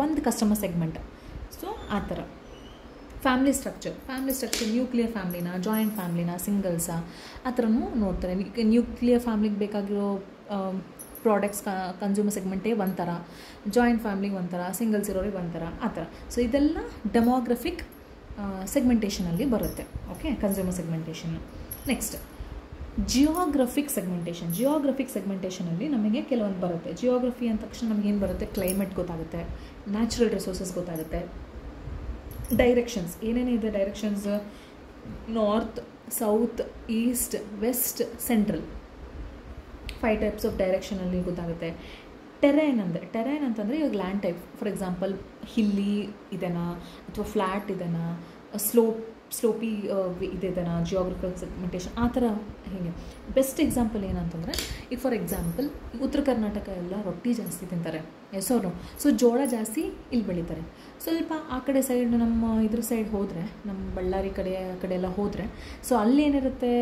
ಒಂದು ಕಸ್ಟಮರ್ ಸೆಗ್ಮೆಂಟ್. ಸೊ ಆ ಥರ ಫ್ಯಾಮಿಲಿ ಸ್ಟ್ರಕ್ಚರ್, ನ್ಯೂಕ್ಲಿಯರ್ ಫ್ಯಾಮಿಲಿನ, ಜಾಯಿಂಟ್ ಫ್ಯಾಮಿಲಿನ, ಸಿಂಗಲ್ಸಾ, ಆ ಥರನೂ ನೋಡ್ತಾರೆ. ನ್ಯೂಕ್ಲಿಯರ್ ಫ್ಯಾಮಿಲಿಗೆ ಬೇಕಾಗಿರೋ ಪ್ರಾಡಕ್ಟ್ಸ್ ಕನ್ಸ್ಯೂಮರ್ ಸೆಗ್ಮೆಂಟೇ ಒಂಥರ, ಜಾಯಿಂಟ್ ಫ್ಯಾಮಿಲಿಗೆ ಒಂಥರ, ಸಿಂಗಲ್ಸ್ ಇರೋರಿಗೆ ಒಂಥರ, ಆ ಥರ. ಸೊ ಇದೆಲ್ಲ ಡೆಮೋಗ್ರಫಿಕ್ ಸೆಗ್ಮೆಂಟೇಷನಲ್ಲಿ ಬರುತ್ತೆ. Okay, consumer segmentation. Next geographic ಸೆಗ್ಮೆಂಟೇಷನಲ್ಲಿ ನಮಗೆ ಕೆಲವೊಂದು ಬರುತ್ತೆ. ಜಿಯೋಗ್ರಫಿ ಅಂದ ತಕ್ಷಣ ನಮಗೇನು ಬರುತ್ತೆ, ಕ್ಲೈಮೇಟ್ ಗೊತ್ತಾಗುತ್ತೆ, ನ್ಯಾಚುರಲ್ ರಿಸೋರ್ಸಸ್ ಗೊತ್ತಾಗುತ್ತೆ, ಡೈರೆಕ್ಷನ್ಸ್ ಏನೇನಿದೆ, directions north, south, east, west, central, 5 types of ಡೈರೆಕ್ಷನಲ್ಲಿ ಗೊತ್ತಾಗುತ್ತೆ. ಟೆರೈನ್ ಅಂತಂದರೆ ಇವಾಗ land type. For example hilly ಇದೆನಾ, ಅಥವಾ ಫ್ಲ್ಯಾಟ್ ಇದೆನಾ, ಸ್ಲೋಪ್ ಸ್ಲೋಪಿ ಇದೆದಾ ಜಿಯೋಗ್ರಫಿಕಲ್ ಸೆಗ್ಮೆಂಟೇಷನ್ ಆ ಥರ ಹೀಗೆ. ಬೆಸ್ಟ್ ಎಕ್ಸಾಂಪಲ್ ಏನಂತಂದರೆ, ಈಗ ಫಾರ್ ಎಕ್ಸಾಂಪಲ್ ಉತ್ತರ ಕರ್ನಾಟಕ ಎಲ್ಲ ರೊಟ್ಟಿ ಜಾಸ್ತಿ ತಿಂತಾರೆ, ಎಸೋರು. ಸೊ ಜೋಳ ಜಾಸ್ತಿ ಇಲ್ಲಿ ಬೆಳೀತಾರೆ. ಸ್ವಲ್ಪ ಆ ಕಡೆ ಸೈಡ್ ನಮ್ಮ ಇದ್ರ ಸೈಡ್ ಹೋದರೆ, ನಮ್ಮ ಬಳ್ಳಾರಿ ಕಡೆ ಆ ಕಡೆ ಎಲ್ಲ ಹೋದರೆ, ಸೊ ಅಲ್ಲಿ ಏನಿರುತ್ತೆ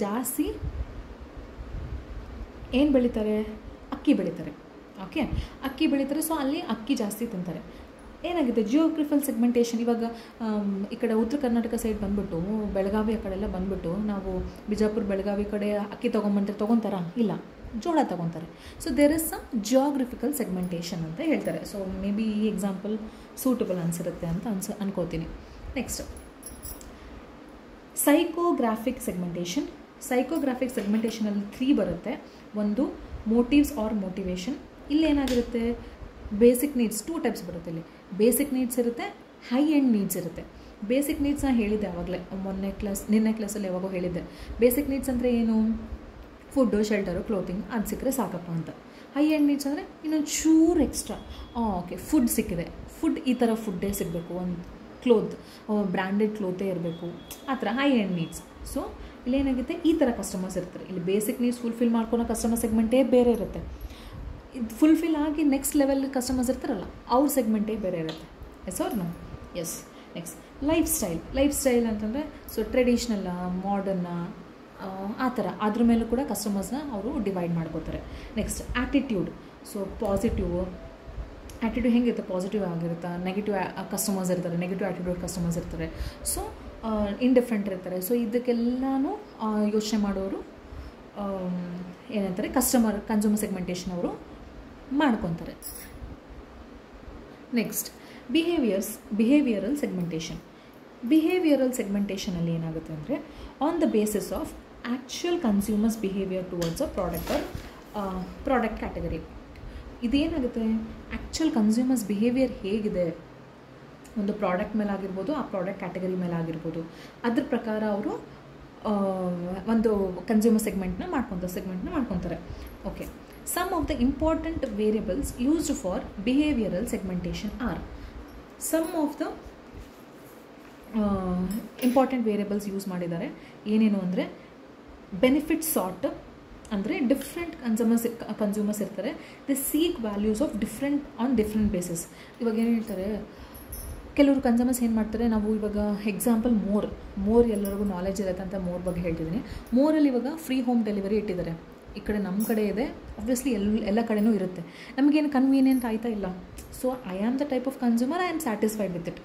ಜಾಸ್ತಿ ಏನು ಬೆಳೀತಾರೆ, ಅಕ್ಕಿ ಬೆಳೀತಾರೆ. ಓಕೆ, ಅಕ್ಕಿ ಬೆಳೀತಾರೆ. ಸೊ ಅಲ್ಲಿ ಅಕ್ಕಿ ಜಾಸ್ತಿ ತಿಂತಾರೆ. ಏನಾಗುತ್ತೆ ಜಿಯೋಗ್ರಫಿಕಲ್ ಸೆಗ್ಮೆಂಟೇಷನ್. ಇವಾಗ ಈ ಕಡೆ ಉತ್ತರ ಕರ್ನಾಟಕ ಸೈಡ್ ಬಂದುಬಿಟ್ಟು ಬೆಳಗಾವಿ ಆ ಕಡೆ ಎಲ್ಲ ಬಂದುಬಿಟ್ಟು ನಾವು ಬಿಜಾಪುರ ಬೆಳಗಾವಿ ಕಡೆ ಅಕ್ಕಿ ತೊಗೊತಾರಾ? ಇಲ್ಲ, ಜೋಳ ತೊಗೊತಾರೆ. So there is some geographical segmentation ಅಂತ ಹೇಳ್ತಾರೆ. ಸೊ ಮೇ ಬಿ ಈ ಎಕ್ಸಾಂಪಲ್ ಸೂಟಬಲ್ ಅನಿಸಿರುತ್ತೆ ಅಂತ ಅನ್ಕೋತೀನಿ. Next, ಸೈಕೋಗ್ರಾಫಿಕ್ segmentation. ಸೈಕೋಗ್ರಾಫಿಕ್ ಸೆಗ್ಮೆಂಟೇಷನಲ್ಲಿ 3 ಬರುತ್ತೆ. ಒಂದು ಮೋಟಿವ್ಸ್ ಆರ್ ಮೋಟಿವೇಶನ್. ಇಲ್ಲಿ ಏನಾಗಿರುತ್ತೆ, ಬೇಸಿಕ್ ನೀಡ್ಸ್ 2 ಟೈಪ್ಸ್ ಬರುತ್ತೆ. ಇಲ್ಲಿ ಬೇಸಿಕ್ ನೀಡ್ಸ್ ಇರುತ್ತೆ, ಹೈ ಎಂಡ್ ನೀಡ್ಸ್ ಇರುತ್ತೆ. ಬೇಸಿಕ್ ನೀಡ್ಸ್ನ ಹೇಳಿದ್ದೆ ಆವಾಗಲೇ, ನಿನ್ನೆ ಕ್ಲಾಸಲ್ಲಿ ಯಾವಾಗೋ ಹೇಳಿದ್ದೆ. ಬೇಸಿಕ್ ನೀಡ್ಸ್ ಅಂದರೆ ಏನು, ಫುಡ್ಡು, ಶೆಲ್ಟರು, ಕ್ಲೋತಿಂಗ್ ಅದು ಸಿಕ್ಕರೆ ಸಾಕಪ್ಪ ಅಂತ. ಹೈ ಎಂಡ್ ನೀಡ್ಸ್ ಅಂದರೆ ಇನ್ನೊಂದು ಚೂರು ಎಕ್ಸ್ಟ್ರಾ. ಓಕೆ, ಫುಡ್ ಸಿಕ್ಕಿದೆ, ಫುಡ್ ಈ ಥರ ಫುಡ್ಡೇ ಸಿಗಬೇಕು, ಒಂದು ಕ್ಲೋತ್ ಬ್ರ್ಯಾಂಡೆಡ್ ಕ್ಲೋತೇ ಇರಬೇಕು, ಆ ಥರ ಹೈ ಎಂಡ್ ನೀಡ್ಸ್. ಸೊ ಇಲ್ಲೇನಾಗುತ್ತೆ, ಈ ಥರ ಕಸ್ಟಮರ್ಸ್ ಇರ್ತಾರೆ. ಇಲ್ಲಿ ಬೇಸಿಕ್ ನೀಡ್ಸ್ ಫುಲ್ಫಿಲ್ ಮಾಡ್ಕೊಳೋ ಕಸ್ಟಮರ್ ಸೆಗ್ಮೆಂಟೇ ಬೇರೆ ಇರುತ್ತೆ. ಇದು ಫುಲ್ಫಿಲ್ ಆಗಿ ನೆಕ್ಸ್ಟ್ ಲೆವೆಲ್ ಕಸ್ಟಮರ್ಸ್ ಇರ್ತಾರಲ್ಲ, ಅವ್ರ ಸೆಗ್ಮೆಂಟೇ ಬೇರೆ ಇರುತ್ತೆ. Yes or no? Yes. Next, lifestyle ಅಂತಂದರೆ ಸೊ ಟ್ರೆಡಿಷ್ನಲ್ಲ, ಮಾಡರ್ನ, ಆ ಥರ ಅದ್ರ ಮೇಲೂ ಕೂಡ ಕಸ್ಟಮರ್ಸ್ನ ಅವರು ಡಿವೈಡ್ ಮಾಡ್ಕೋತಾರೆ. Next, attitude. So positive attitude ಹೆಂಗಿರುತ್ತೆ, ಪಾಸಿಟಿವ್ ಆಗಿರುತ್ತೆ. ನೆಗೆಟಿವ್ ಕಸ್ಟಮರ್ಸ್ ಇರ್ತಾರೆ, ನೆಗೆಟಿವ್ ಆ್ಯಟಿಟ್ಯೂಡ್ ಕಸ್ಟಮರ್ಸ್ ಇರ್ತಾರೆ. ಸೊ ಇಂಡಿಫ್ರೆಂಟ್ ಇರ್ತಾರೆ. ಸೊ ಇದಕ್ಕೆಲ್ಲನೂ ಯೋಚನೆ ಮಾಡೋರು ಏನಂತಾರೆ, ಕನ್ಸ್ಯೂಮರ್ ಸೆಗ್ಮೆಂಟೇಷನ್ ಅವರು ಮಾಡ್ಕೊತಾರೆ. Next, behavioural segmentation. ಬಿಹೇವಿಯರಲ್ ಸೆಗ್ಮೆಂಟೇಷನಲ್ಲಿ ಏನಾಗುತ್ತೆ ಅಂದರೆ, on the basis of actual consumers behaviour towards a product category. ಇದೇನಾಗುತ್ತೆ, actual consumers behaviour ಹೇಗಿದೆ ಒಂದು ಪ್ರಾಡಕ್ಟ್ ಮೇಲಾಗಿರ್ಬೋದು, ಆ ಪ್ರಾಡಕ್ಟ್ ಕ್ಯಾಟಗರಿ ಮೇಲಾಗಿರ್ಬೋದು, ಅದ್ರ ಪ್ರಕಾರ ಅವರು ಒಂದು ಕನ್ಸ್ಯೂಮರ್ ಸೆಗ್ಮೆಂಟ್ನ ಮಾಡ್ಕೊತಾರೆ. Okay, some of the important variables used for behavioural segmentation are. Some of the important variables use ಮಾಡಿದ್ದಾರೆ. ಏನೇನು ಅಂದರೆ, ಬೆನಿಫಿಟ್ ಸಾರ್ಟ್. ಅಂದರೆ ಡಿಫ್ರೆಂಟ್ ಕನ್ಸ್ಯೂಮರ್ಸ್ ಇರ್ತಾರೆ, they seek values of different basis. ಇವಾಗ ಏನು ಹೇಳ್ತಾರೆ, ಕೆಲವರು ಕನ್ಸ್ಯೂಮರ್ಸ್ ಏನು ಮಾಡ್ತಾರೆ, ನಾವು ಇವಾಗ ಎಕ್ಸಾಂಪಲ್ ಮೋರ್ ಎಲ್ಲರಿಗೂ ನಾಲೆಜ್ ಇರುತ್ತೆ ಅಂತ ಮೋರ್ ಬಗ್ಗೆ ಹೇಳ್ತಿದ್ದೀನಿ. ಮೋರಲ್ಲಿ ಇವಾಗ ಫ್ರೀ ಹೋಮ್ ಡೆಲಿವರಿ ಇಟ್ಟಿದ್ದಾರೆ. ಈ ಕಡೆ ನಮ್ಮ ಕಡೆ ಇದೆ, ಆಬ್ವಿಯಸ್ಲಿ ಎಲ್ಲ ಕಡೆನೂ ಇರುತ್ತೆ. ನಮಗೇನು ಕನ್ವೀನಿಯೆಂಟ್ ಆಯ್ತಾ ಇಲ್ಲ. So I am the type of consumer, I am satisfied with it.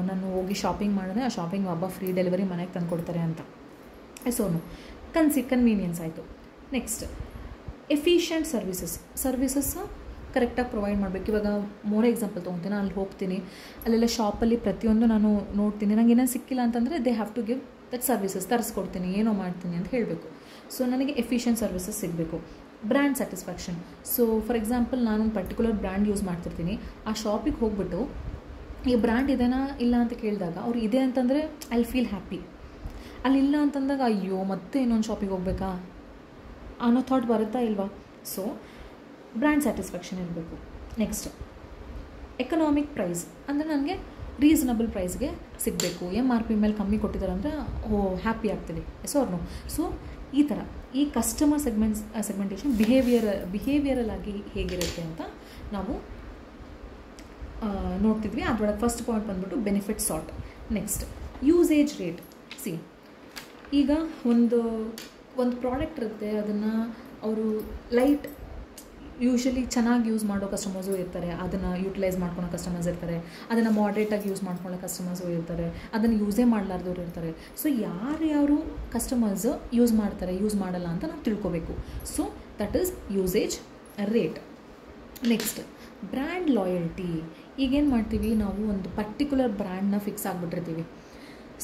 ನಾನು ಹೋಗಿ ಶಾಪಿಂಗ್ ಮಾಡಿದ್ರೆ ಆ ಶಾಪಿಂಗ್ ಹಬ್ಬ ಫ್ರೀ ಡೆಲಿವರಿ ಮನೆಗೆ ತಂದು ಕೊಡ್ತಾರೆ ಅಂತ. ಸೋನು ಕನ್ವೀನಿಯನ್ಸ್ ಆಯಿತು. ನೆಕ್ಸ್ಟ್, ಎಫಿಷಿಯಂಟ್ ಸರ್ವಿಸಸ್ ಕರೆಕ್ಟಾಗಿ ಪ್ರೊವೈಡ್ ಮಾಡಬೇಕು. ಇವಾಗ ಮೋರ್ ಎಕ್ಸಾಂಪಲ್ ತೊಗೊತೀನಿ, ಅಲ್ಲಿ ಹೋಗ್ತೀನಿ, ಅಲ್ಲೆಲ್ಲ ಶಾಪಲ್ಲಿ ಪ್ರತಿಯೊಂದು ನಾನು ನೋಡ್ತೀನಿ, ನನಗೆ ಏನೋ ಸಿಕ್ಕಿಲ್ಲ ಅಂತಂದರೆ they have to give that services. ತರಿಸ್ಕೊಡ್ತೀನಿ, ಏನೋ ಮಾಡ್ತೀನಿ ಅಂತ ಹೇಳಬೇಕು. ಸೊ ನನಗೆ ಎಫಿಷಿಯಂಟ್ ಸರ್ವಿಸಸ್ ಸಿಗಬೇಕು. Brand satisfaction. So for example ನಾನು ಪರ್ಟಿಕ್ಯುಲರ್ ಬ್ರ್ಯಾಂಡ್ ಯೂಸ್ ಮಾಡ್ತಿರ್ತೀನಿ, ಆ ಶಾಪಿಗೆ ಹೋಗ್ಬಿಟ್ಟು ಈ ಬ್ರ್ಯಾಂಡ್ ಇದೆನಾ ಇಲ್ಲ ಅಂತ ಕೇಳಿದಾಗ ಅವ್ರು ಇದೆ ಅಂತಂದರೆ ಐ ಫೀಲ್ ಹ್ಯಾಪಿ. ಅಲ್ಲಿಲ್ಲ ಅಂತಂದಾಗ ಅಯ್ಯೋ ಮತ್ತೆ ಇನ್ನೊಂದು ಶಾಪಿಗೆ ಹೋಗ್ಬೇಕಾ ಅನ್ನೋ ಥಾಟ್ ಬರುತ್ತಾ ಇಲ್ವಾ. ಸೊ ಬ್ರ್ಯಾಂಡ್ ಸ್ಯಾಟಿಸ್ಫ್ಯಾಕ್ಷನ್ ಇರಬೇಕು. Next, economic price. ಅಂದರೆ ನನಗೆ ರೀಸನಬಲ್ ಪ್ರೈಸ್ಗೆ ಸಿಗಬೇಕು. MRP ಮೇಲೆ ಕಮ್ಮಿ ಕೊಟ್ಟಿದ್ದಾರೆ ಅಂದರೆ ಹ್ಯಾಪಿ ಆಗ್ತೀನಿ. S or no? ಸೊ ಈ ಥರ ಈ ಕಸ್ಟಮರ್ ಸೆಗ್ಮೆಂಟೇಷನ್ ಬಿಹೇವಿಯರಲ್ ಆಗಿ ಹೇಗಿರುತ್ತೆ ಅಂತ ನಾವು ನೋಡ್ತಿದ್ವಿ. ಅದರೊಳಗೆ ಫಸ್ಟ್ ಪಾಯಿಂಟ್ ಬಂದ್ಬಿಟ್ಟು benefit sort. Next, usage rate. ಈಗ ಒಂದು ಪ್ರಾಡಕ್ಟ್ ಇರುತ್ತೆ, ಅದನ್ನು ಅವರು ಯೂಶಲಿ ಚೆನ್ನಾಗಿ ಯೂಸ್ ಮಾಡೋ ಕಸ್ಟಮರ್ಸು ಇರ್ತಾರೆ, ಅದನ್ನು ಯೂಟಿಲೈಸ್ ಮಾಡ್ಕೊಳೋ ಕಸ್ಟಮರ್ಸ್ ಇರ್ತಾರೆ, ಅದನ್ನು ಮಾಡ್ರೇಟಾಗಿ ಯೂಸ್ ಮಾಡ್ಕೊಳ್ಳೋ ಕಸ್ಟಮರ್ಸು ಇರ್ತಾರೆ, ಅದನ್ನು ಯೂಸೇ ಮಾಡಲಾರ್ದವ್ರು ಇರ್ತಾರೆ. ಸೊ ಯಾರ್ಯಾರು ಕಸ್ಟಮರ್ಸ್ ಯೂಸ್ ಮಾಡ್ತಾರೆ, ಯೂಸ್ ಮಾಡಲ್ಲ ಅಂತ ನಾವು ತಿಳ್ಕೊಬೇಕು. So that is usage rate. Next, brand loyalty. ಈಗೇನು ಮಾಡ್ತೀವಿ, ನಾವು ಒಂದು ಪರ್ಟಿಕ್ಯುಲರ್ ಬ್ರ್ಯಾಂಡ್ನ ಫಿಕ್ಸ್ ಆಗಿಬಿಟ್ಟಿರ್ತೀವಿ.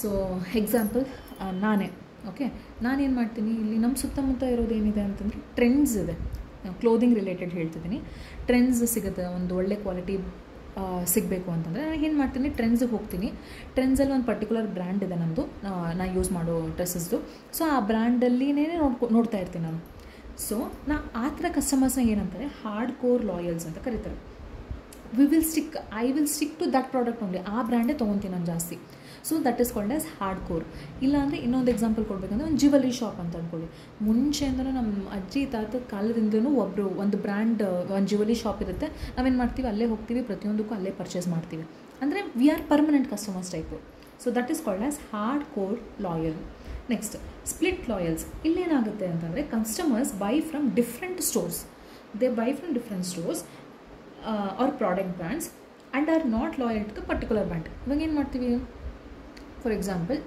ಸೊ ಎಕ್ಸಾಂಪಲ್ ನಾನೇನು ಮಾಡ್ತೀನಿ, ಇಲ್ಲಿ ನಮ್ಮ ಸುತ್ತಮುತ್ತ ಇರೋದೇನಿದೆ ಅಂತಂದರೆ ಟ್ರೆಂಡ್ಸ್ ಇದೆ. ಕ್ಲೋದಿಂಗ್ ರಿಲೇಟೆಡ್ ಹೇಳ್ತಿದ್ದೀನಿ. ಟ್ರೆಂಡ್ಸ್ ಸಿಗುತ್ತೆ, ಒಂದು ಒಳ್ಳೆ ಕ್ವಾಲಿಟಿ ಸಿಗಬೇಕು ಅಂತಂದರೆ ನಾನು ಏನು ಮಾಡ್ತೀನಿ, ಟ್ರೆಂಡ್ಸಿಗೆ ಹೋಗ್ತೀನಿ. ಟ್ರೆಂಡ್ಸಲ್ಲಿ ಒಂದು ಪರ್ಟಿಕ್ಯುಲರ್ ಬ್ರ್ಯಾಂಡ್ ಇದೆ ನಮ್ಮದು, ನಾನು ಯೂಸ್ ಮಾಡೋ ಡ್ರೆಸ್ಸಸ್ದು. ಸೊ ಆ ಬ್ರ್ಯಾಂಡಲ್ಲಿನೇ ನೋಡ್ತಾ ಇರ್ತೀನಿ ನಾನು. ಸೊ ಆ ಥರ ಕಸ್ಟಮರ್ಸ್ನ ಏನಂತಾರೆ, ಹಾರ್ಡ್ ಕೋರ್ ಲಾಯಲ್ಸ್ ಅಂತ ಕರೀತಾರೆ. I will stick to that product only. ಆ ಬ್ರ್ಯಾಂಡೇ ತೊಗೊತೀನಿ ನಾನು ಜಾಸ್ತಿ. So that is called as hard core. ಇಲ್ಲಾಂದರೆ ಇನ್ನೊಂದು ಎಕ್ಸಾಂಪಲ್ ಕೊಡಬೇಕಂದ್ರೆ ಒಂದು ಜ್ಯುವೆಲರಿ ಶಾಪ್ ಅಂತ ಅಂದ್ಕೊಳ್ಳಿ. ಮುಂಚೆಯಿಂದಲೂ ನಮ್ಮ ಅಜ್ಜಿ ತಾತದ ಕಾಲದಿಂದಲೂ ಒಂದು ಬ್ರ್ಯಾಂಡ್ ಒಂದು ಜ್ಯುವೆಲರಿ ಶಾಪ್ ಇರುತ್ತೆ. ನಾವೇನು ಮಾಡ್ತೀವಿ, ಅಲ್ಲೇ ಹೋಗ್ತೀವಿ, ಪ್ರತಿಯೊಂದಕ್ಕೂ ಅಲ್ಲೇ ಪರ್ಚೇಸ್ ಮಾಡ್ತೀವಿ. ಅಂದರೆ we are permanent customers type. So that is called as hard core loyal. Next split loyals. ಇಲ್ಲೇನಾಗುತ್ತೆ ಅಂತಂದರೆ customers buy from different stores. They buy from different stores or product brands and are not loyal to the particular brand. ಇವಾಗ ಏನು ಮಾಡ್ತೀವಿ, for example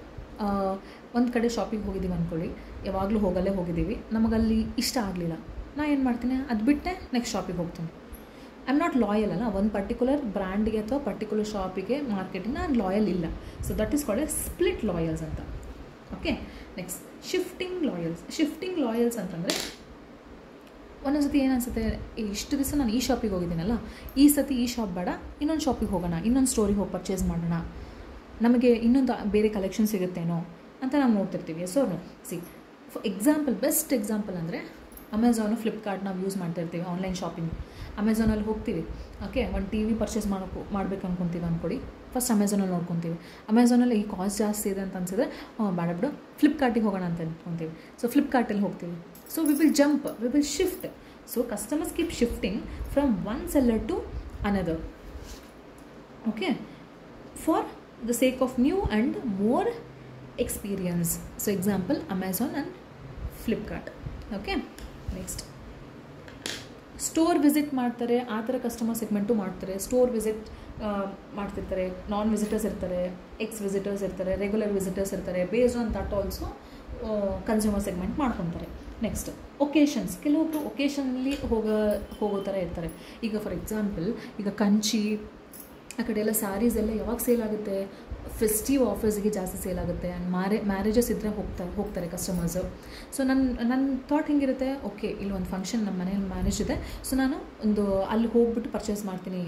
ಒಂದು ಕಡೆ ಶಾಪಿಗೆ ಹೋಗಿದ್ದೀವಿ ಅಂದ್ಕೊಳ್ಳಿ, ಯಾವಾಗಲೂ ಹೋಗಿದ್ದೀವಿ, ನಮಗಲ್ಲಿ ಇಷ್ಟ ಆಗಲಿಲ್ಲ, ನಾನು ಏನು ಮಾಡ್ತೀನಿ, ಅದು ಬಿಟ್ಟೆ ನೆಕ್ಸ್ಟ್ ಶಾಪಿಗೆ ಹೋಗ್ತೀನಿ. ಐ ಆಮ್ ನಾಟ್ ಲಾಯಲ್ ಅಲ್ಲ, ಒಂದು ಪರ್ಟಿಕ್ಯುಲರ್ ಬ್ರ್ಯಾಂಡ್ಗೆ ಅಥವಾ ಪರ್ಟಿಕ್ಯುಲರ್ ಶಾಪಿಗೆ ಮಾರ್ಕೆಟಿಗೆ ನಾನು ಲಾಯಲ್ ಇಲ್ಲ. So that is called a split loyals ಅಂತ. ಓಕೆ, ನೆಕ್ಸ್ಟ್ ಶಿಫ್ಟಿಂಗ್ ಲಾಯಲ್ಸ್ ಅಂತಂದರೆ ಒಂದೊಂದು ಸತಿ ಏನು ಅನಿಸುತ್ತೆ, ಇಷ್ಟು ದಿವಸ ನಾನು ಈ ಶಾಪಿಗೆ ಹೋಗಿದ್ದೀನಲ್ಲ, ಈ ಸತಿ ಈ ಶಾಪ್ ಬೇಡ, ಇನ್ನೊಂದು ಶಾಪಿಗೆ ಹೋಗೋಣ, ಇನ್ನೊಂದು ಸ್ಟೋರಿಗೆ ಹೋಗಿ ಪರ್ಚೇಸ್ ಮಾಡೋಣ, ನಮಗೆ ಇನ್ನೊಂದು ಬೇರೆ ಕಲೆಕ್ಷನ್ ಸಿಗುತ್ತೇನೋ ಅಂತ ನಾವು ನೋಡ್ತಿರ್ತೀವಿ. So for example, best example ಅಂದರೆ ಅಮೆಝಾನು, ಫ್ಲಿಪ್ಕಾರ್ಟ್ ನಾವು ಯೂಸ್ ಮಾಡ್ತಾ ಇರ್ತೀವಿ ಆನ್ಲೈನ್ ಶಾಪಿಂಗ್. ಅಮೆಝಾನಲ್ಲಿ ಹೋಗ್ತೀವಿ, ಓಕೆ, ಒಂದು ಟಿ ವಿ ಪರ್ಚೇಸ್ ಮಾಡ್ಬೇಕು ಅಂದ್ಕೊತೀವಿ ಅಂದ್ಕೊಡಿ, ಫಸ್ಟ್ ಅಮೆಝಾನಲ್ಲಿ ನೋಡ್ಕೊತೀವಿ. ಅಮೆಝಾನಲ್ಲಿ ಈ ಕಾಸ್ಟ್ ಜಾಸ್ತಿ ಇದೆ ಅಂತ ಅನ್ಸಿದ್ರೆ ಬೇಡ ಬಿಡು, ಫ್ಲಿಪ್ಕಾರ್ಟಿಗೆ ಹೋಗೋಣ ಅಂತ ಅಂದ್ಕೊತೀವಿ. ಸೊ ಫ್ಲಿಪ್ಕಾರ್ಟಲ್ಲಿ ಹೋಗ್ತೀವಿ. So we will shift. So customers keep shifting from one seller to another, okay, for the sake of new and more experience. So example Amazon and Flipkart. Okay, next store visit ಮಾಡ್ತಾರೆ, ಆ ಥರ customer segment ಮಾಡ್ತಾರೆ. Store visit ಮಾಡ್ತಿರ್ತಾರೆ, non visitors ಇರ್ತಾರೆ, visitors ಇರ್ತಾರೆ, regular visitors ಇರ್ತಾರೆ. Based on that also consumer segment ಮಾಡ್ಕೊತಾರೆ. Next occasions. ಕೆಲವೊಬ್ಬರು ಒಕೇಶನಲ್ಲಿ ಹೋಗೋ ಥರ ಇರ್ತಾರೆ. ಈಗ ಫಾರ್ ಎಕ್ಸಾಂಪಲ್, ಈಗ ಕಂಚಿ ಆ ಕಡೆ ಎಲ್ಲ ಸ್ಯಾರೀಸ್ ಎಲ್ಲ ಯಾವಾಗ ಸೇಲ್ ಆಗುತ್ತೆ, ಫೆಸ್ಟಿವ್ ಆಫರ್ಸ್ಗೆ ಜಾಸ್ತಿ ಸೇಲ್ ಆಗುತ್ತೆ. ಆ್ಯಂಡ್ ಮ್ಯಾರೇಜಸ್ ಇದ್ದರೆ ಹೋಗ್ತಾರೆ ಕಸ್ಟಮರ್ಸು. ಸೊ ನನ್ನ ಥಾಟ್ ಹೆಂಗಿರುತ್ತೆ, ಓಕೆ, ಇಲ್ಲಿ ಒಂದು ಫಂಕ್ಷನ್ ನಮ್ಮ ಮನೇಲಿ ಮ್ಯಾರೇಜ್ ಇದೆ, ಸೊ ನಾನು ಅಲ್ಲಿ ಹೋಗ್ಬಿಟ್ಟು ಪರ್ಚೇಸ್ ಮಾಡ್ತೀನಿ.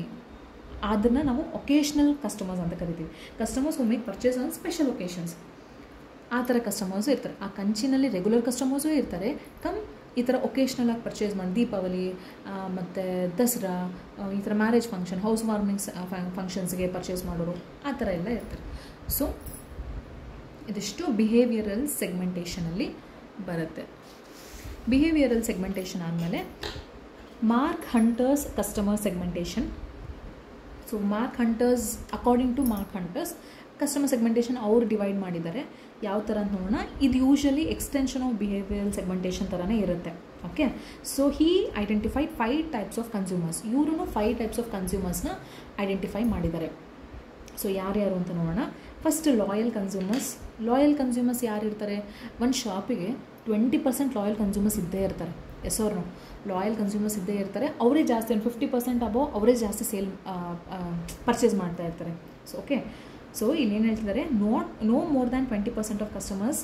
ಅದನ್ನು ನಾವು ಒಕೇಶ್ನಲ್ ಕಸ್ಟಮರ್ಸ್ ಅಂತ ಕರಿತೀವಿ. Customers who make purchase on special occasions. ಆ ಥರ ಕಸ್ಟಮರ್ಸು ಇರ್ತಾರೆ. ಆ ಕಂಚಿನಲ್ಲಿ ರೆಗ್ಯುಲರ್ ಕಸ್ಟಮರ್ಸು ಇರ್ತಾರೆ, ಈ ಥರ ಒಕೇಶ್ನಲ್ ಆಗಿ ಪರ್ಚೇಸ್ ಮಾಡಿ, ದೀಪಾವಳಿ ಮತ್ತು ದಸರಾ, ಈ ಥರ ಮ್ಯಾರೇಜ್ ಫಂಕ್ಷನ್, ಹೌಸ್ ವಾರ್ಮಿಂಗ್ಸ್ ಫಂಕ್ಷನ್ಸ್ಗೆ ಪರ್ಚೇಸ್ ಮಾಡೋರು, ಆ ಥರ ಎಲ್ಲ ಇರ್ತಾರೆ. ಸೊ ಇದಿಷ್ಟು ಬಿಹೇವಿಯರಲ್ ಸೆಗ್ಮೆಂಟೇಷನಲ್ಲಿ ಬರುತ್ತೆ. ಬಿಹೇವಿಯರಲ್ ಸೆಗ್ಮೆಂಟೇಷನ್ ಆದಮೇಲೆ Mark Hunter's customer segmentation. So according to Mark Hunter's customer segmentation ಅವರು ಡಿವೈಡ್ ಮಾಡಿದ್ದಾರೆ. ಯಾವ ಥರ ಅಂತ ನೋಡೋಣ. ಇದು usually extension of behavioural segmentation ಥರನೇ ಇರುತ್ತೆ. Okay, so he identified 5 types of consumers. ಇವರು 5 ಟೈಪ್ಸ್ ಆಫ್ ಕನ್ಸ್ಯೂಮರ್ಸ್ನ ಐಡೆಂಟಿಫೈ ಮಾಡಿದ್ದಾರೆ. ಸೊ ಯಾರ್ಯಾರು ಅಂತ ನೋಡೋಣ. ಫಸ್ಟ್ ಲಾಯಲ್ ಕನ್ಸ್ಯೂಮರ್ಸ್ ಯಾರು ಇರ್ತಾರೆ, ಒಂದು ಶಾಪಿಗೆ 20% ಲಾಯಲ್ ಕನ್ಸ್ಯೂಮರ್ಸ್ ಇದ್ದೇ ಇರ್ತಾರೆ. Yes or no? Loyal consumers ಇದ್ದೇ ಇರ್ತಾರೆ. ಅವರೇ ಜಾಸ್ತಿ, ಒಂದು 50% ಅಬೋ ಅವರೇ ಜಾಸ್ತಿ ಪರ್ಚೇಸ್ ಮಾಡ್ತಾ ಇರ್ತಾರೆ. ಸೊ ಓಕೆ, ಸೊ ಇಲ್ಲೇನು ಹೇಳ್ತಿದ್ದಾರೆ, no more than 20% of customers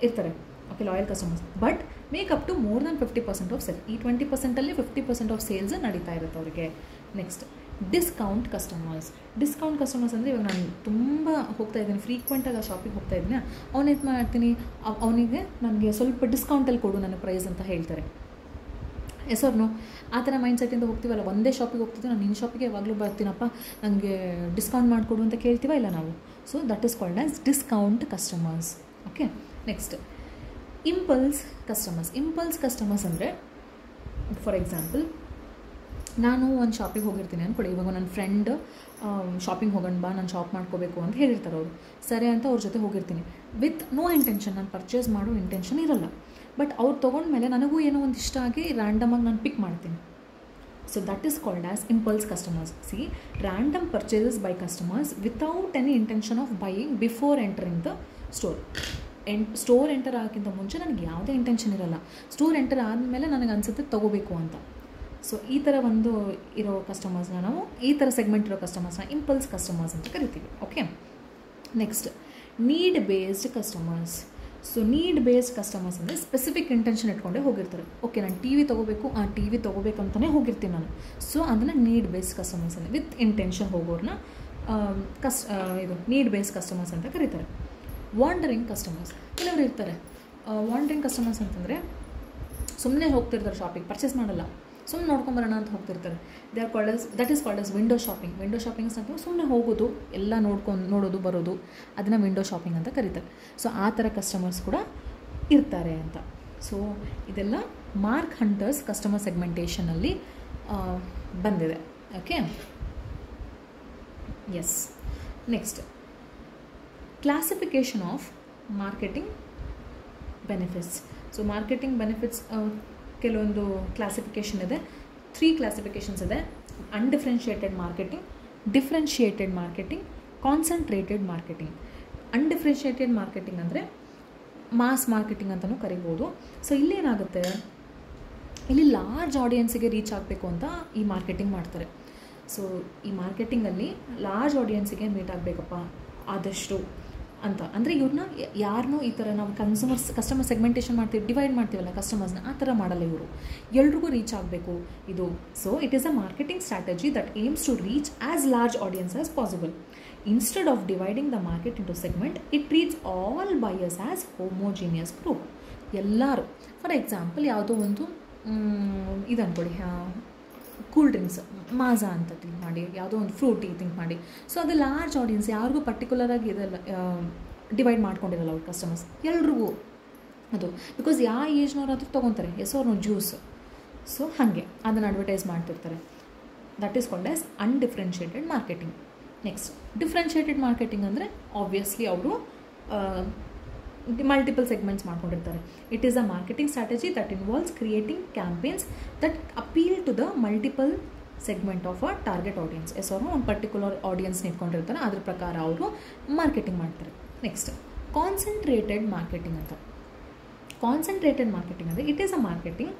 ಇರ್ತಾರೆ. Okay, loyal customers, but make up to more than 50% of sale. ಈ 20%ಅಲ್ಲಿ 50% ಆಫ್ ಸೇಲ್ಸ್ ನಡೀತಾ ಇರುತ್ತೆ ಅವರಿಗೆ. ನೆಕ್ಸ್ಟ್ ಡಿಸ್ಕೌಂಟ್ ಕಸ್ಟಮರ್ಸ್ ಅಂದರೆ, ಇವಾಗ ನಾನು ತುಂಬ ಹೋಗ್ತಾ ಇದ್ದೀನಿ, ಫ್ರೀಕ್ವೆಂಟಾಗಿ ಆ ಶಾಪಿಗೆ ಹೋಗ್ತಾ ಇದ್ದೀನಿ, ಅವನೇನು ಮಾಡ್ತೀನಿ, ಅವನಿಗೆ ನನಗೆ ಸ್ವಲ್ಪ ಡಿಸ್ಕೌಂಟಲ್ಲಿ ಕೊಡು ನನ್ನ ಪ್ರೈಸ್ ಅಂತ ಹೇಳ್ತಾರೆ. Yes or no? ಆ ಥರ ಮೈಂಡ್ಸೆಟ್ಟಿಂದ ಹೋಗ್ತೀವಲ್ಲ. ಒಂದೇ ಶಾಪಿಗೆ ಹೋಗ್ತಿದ್ದೆ, ನಾನು ನಿನ್ನ ಶಾಪಿಗೆ ಯಾವಾಗಲೂ ಬರ್ತೀನಪ್ಪ, ನನಗೆ ಡಿಸ್ಕೌಂಟ್ ಮಾಡಿಕೊಡು ಅಂತ ಕೇಳ್ತೀವ ಇಲ್ಲ ನಾವು. So that is called as discount customers. Okay, next impulse customers ಅಂದರೆ, ಫಾರ್ ಎಕ್ಸಾಂಪಲ್, ನಾನು ಒಂದು ಶಾಪಿಗೆ ಹೋಗಿರ್ತೀನಿ ಅಂದ್ಕೊಳ್ಳಿ. ಇವಾಗ ನನ್ನ ಫ್ರೆಂಡ್ ಶಾಪಿಂಗ್ ಹೋಗೋಣ ಬಾ, ನಾನು ಶಾಪ್ ಮಾಡ್ಕೋಬೇಕು ಅಂತ ಹೇಳಿರ್ತಾರೆ ಅವರು. ಸರಿ ಅಂತ ಅವ್ರ ಜೊತೆ ಹೋಗಿರ್ತೀನಿ ವಿತ್ ನೋ ಇಂಟೆನ್ಷನ್, ನಾನು ಪರ್ಚೇಸ್ ಮಾಡೋ ಇಂಟೆನ್ಷನ್ ಇರೋಲ್ಲ. ಬಟ್ ಅವ್ರು ತೊಗೊಂಡ್ಮೇಲೆ ನನಗೂ ಏನೋ ಒಂದು ಇಷ್ಟ ಆಗಿ ರ್ಯಾಂಡಮಾಗಿ ನಾನು ಪಿಕ್ ಮಾಡ್ತೀನಿ. So that is called as impulse customers. See, random purchases by customers without any intention of buying before entering the store. Store enter ಆಗೋಕ್ಕಿಂತ ಮುಂಚೆ ನನಗೆ ಯಾವುದೇ ಇಂಟೆನ್ಷನ್ ಇರೋಲ್ಲ. ಸ್ಟೋರ್ ಎಂಟರ್ ಆದಮೇಲೆ ನನಗೆ ಅನಿಸುತ್ತೆ ತೊಗೋಬೇಕು ಅಂತ. ಸೊ ಈ ಥರ ಒಂದು ಇರೋ ಕಸ್ಟಮರ್ಸ್ನ ನಾವು, ಈ ಥರ ಸೆಗ್ಮೆಂಟ್ ಇರೋ ಕಸ್ಟಮರ್ಸ್ನ ಇಂಪಲ್ಸ್ ಕಸ್ಟಮರ್ಸ್ ಅಂತ ಕರಿತೀವಿ. Okay, next need based customers. So need based customers ಅಂದರೆ ಸ್ಪೆಸಿಫಿಕ್ ಇಂಟೆನ್ಷನ್ ಇಟ್ಕೊಂಡೇ ಹೋಗಿರ್ತಾರೆ. ಓಕೆ, ನಾನು ಟಿ ವಿ ತೊಗೋಬೇಕು, ಆ ಟಿ ವಿ ತೊಗೋಬೇಕಂತಲೇ ಹೋಗಿರ್ತೀನಿ ನಾನು. ಸೊ ಅದನ್ನು ನೀಡ್ ಬೇಸ್ಡ್ ಕಸ್ಟಮರ್ಸ್ ಅಂದರೆ ವಿತ್ ಇಂಟೆನ್ಷನ್ ಹೋಗೋರನ್ನ ಇದು ನೀಡ್ ಬೇಸ್ಡ್ ಕಸ್ಟಮರ್ಸ್ ಅಂತ ಕರೀತಾರೆ. ವಾಂಡರಿಂಗ್ ಕಸ್ಟಮರ್ಸ್ ಕೆಲವರು ಇರ್ತಾರೆ. ವಾಂಡರಿಂಗ್ ಕಸ್ಟಮರ್ಸ್ ಅಂತಂದರೆ ಸುಮ್ಮನೆ ಹೋಗ್ತಿರ್ತಾರೆ ಶಾಪಿಗೆ, ಪರ್ಚೇಸ್ ಮಾಡಲ್ಲ. ಸುಮ್ಮನೆ ನೋಡ್ಕೊಂಬರೋಣ ಅಂತ ಹೋಗ್ತಿರ್ತಾರೆ. They are called that is called as window shopping. Window shoppings ಅಂತ ಸುಮ್ಮನೆ ಹೋಗೋದು, ಎಲ್ಲ ನೋಡೋದು ಬರೋದು, ಅದನ್ನು ವಿಂಡೋ ಶಾಪಿಂಗ್ ಅಂತ ಕರೀತಾರೆ. ಸೊ ಆ ಥರ ಕಸ್ಟಮರ್ಸ್ ಕೂಡ ಇರ್ತಾರೆ ಅಂತ. ಸೊ ಇದೆಲ್ಲ ಮಾರ್ಕ್ ಹಂಟರ್ಸ್ ಕಸ್ಟಮರ್ ಸೆಗ್ಮೆಂಟೇಷನಲ್ಲಿ ಬಂದಿದೆ. Okay, yes. Next, classification of marketing benefits. So marketing benefits ಕೆಲವೊಂದು ಕ್ಲಾಸಿಫಿಕೇಷನ್ ಇದೆ. 3 ಕ್ಲಾಸಿಫಿಕೇಷನ್ಸ್ ಇದೆ: undifferentiated marketing, differentiated marketing, concentrated marketing. Undifferentiated marketing ಅಂದರೆ ಮಾಸ್ ಮಾರ್ಕೆಟಿಂಗ್ ಅಂತಲೂ ಕರಿಬೋದು. ಸೊ ಇಲ್ಲೇನಾಗುತ್ತೆ, ಇಲ್ಲಿ ಲಾರ್ಜ್ ಆಡಿಯನ್ಸಿಗೆ ರೀಚ್ ಆಗಬೇಕು ಅಂತ ಈ ಮಾರ್ಕೆಟಿಂಗ್ ಮಾಡ್ತಾರೆ. ಸೊ ಈ ಮಾರ್ಕೆಟಿಂಗಲ್ಲಿ ಲಾರ್ಜ್ ಆಡಿಯನ್ಸಿಗೆ ಮೀಟ್ ಆಗಬೇಕಪ್ಪ ಆದಷ್ಟು ಅಂತ. ಅಂದರೆ ಇವ್ರನ್ನ ಯಾರನ್ನೂ ಈ ಥರ ನಾವು ಕಸ್ಟಮರ್ ಸೆಗ್ಮೆಂಟೇಷನ್ ಮಾಡ್ತೀವಿ, ಡಿವೈಡ್ ಮಾಡ್ತೀವಲ್ಲ ಕಸ್ಟಮರ್ಸ್ನ, ಆ ಥರ ಮಾಡಲ್ಲ ಇವರು. ಎಲ್ರಿಗೂ ರೀಚ್ ಆಗಬೇಕು ಇದು. So it is a marketing strategy that aims to reach as large audience as possible. Instead of dividing the market into segment, it treats all buyers as homogeneous group. ಎಲ್ಲರೂ, for example ಯಾವುದೋ ಒಂದು ಇದು ಅಂದ್ಕೊಳ್ಳಿ, cool drinks ಮಾಜಾ ಅಂತ think ಮಾಡಿ, ಯಾವುದೋ ಒಂದು Frooti think ಮಾಡಿ. ಸೊ ಅದು ಲಾರ್ಜ್ ಆಡಿಯನ್ಸ್, ಯಾರಿಗೂ ಪರ್ಟಿಕ್ಯುಲರಾಗಿ ಇದೆಲ್ಲ ಡಿವೈಡ್ ಮಾಡ್ಕೊಂಡಿರಲ್ಲ ಅವ್ರ ಕಸ್ಟಮರ್ಸ್, ಎಲ್ರಿಗೂ ಅದು. ಬಿಕಾಸ್ ಯಾವ ಏಜ್ನವ್ರಾದ್ರೂ ತೊಗೊತಾರೆ, ಹೆಸರು ಜ್ಯೂಸ್. ಸೊ ಹಾಗೆ ಅದನ್ನು ಅಡ್ವರ್ಟೈಸ್ ಮಾಡ್ತಿರ್ತಾರೆ. That is called as undifferentiated marketing. Next, differentiated marketing ಅಂದರೆ ಆಬ್ವಿಯಸ್ಲಿ ಅವರು ಮಲ್ಟಿಪಲ್ ಸೆಗ್ಮೆಂಟ್ಸ್ ಮಾಡ್ಕೊಂಡಿರ್ತಾರೆ. It is a marketing strategy that involves creating campaigns that appeal to the multiple segment of a target audience. ಅವರು ಒಂದು particular audience ಇಟ್ಕೊಂಡಿರ್ತಾರೆ, ಅದ್ರ ಪ್ರಕಾರ ಅವರು marketing ಮಾಡ್ತಾರೆ. ನೆಕ್ಸ್ಟ್, ಕಾನ್ಸಂಟ್ರೇಟೆಡ್ ಮಾರ್ಕೆಟಿಂಗ್ ಅಂತ. ಕಾನ್ಸಂಟ್ರೇಟೆಡ್ ಮಾರ್ಕೆಟಿಂಗ್ ಅಂದರೆ it is a marketing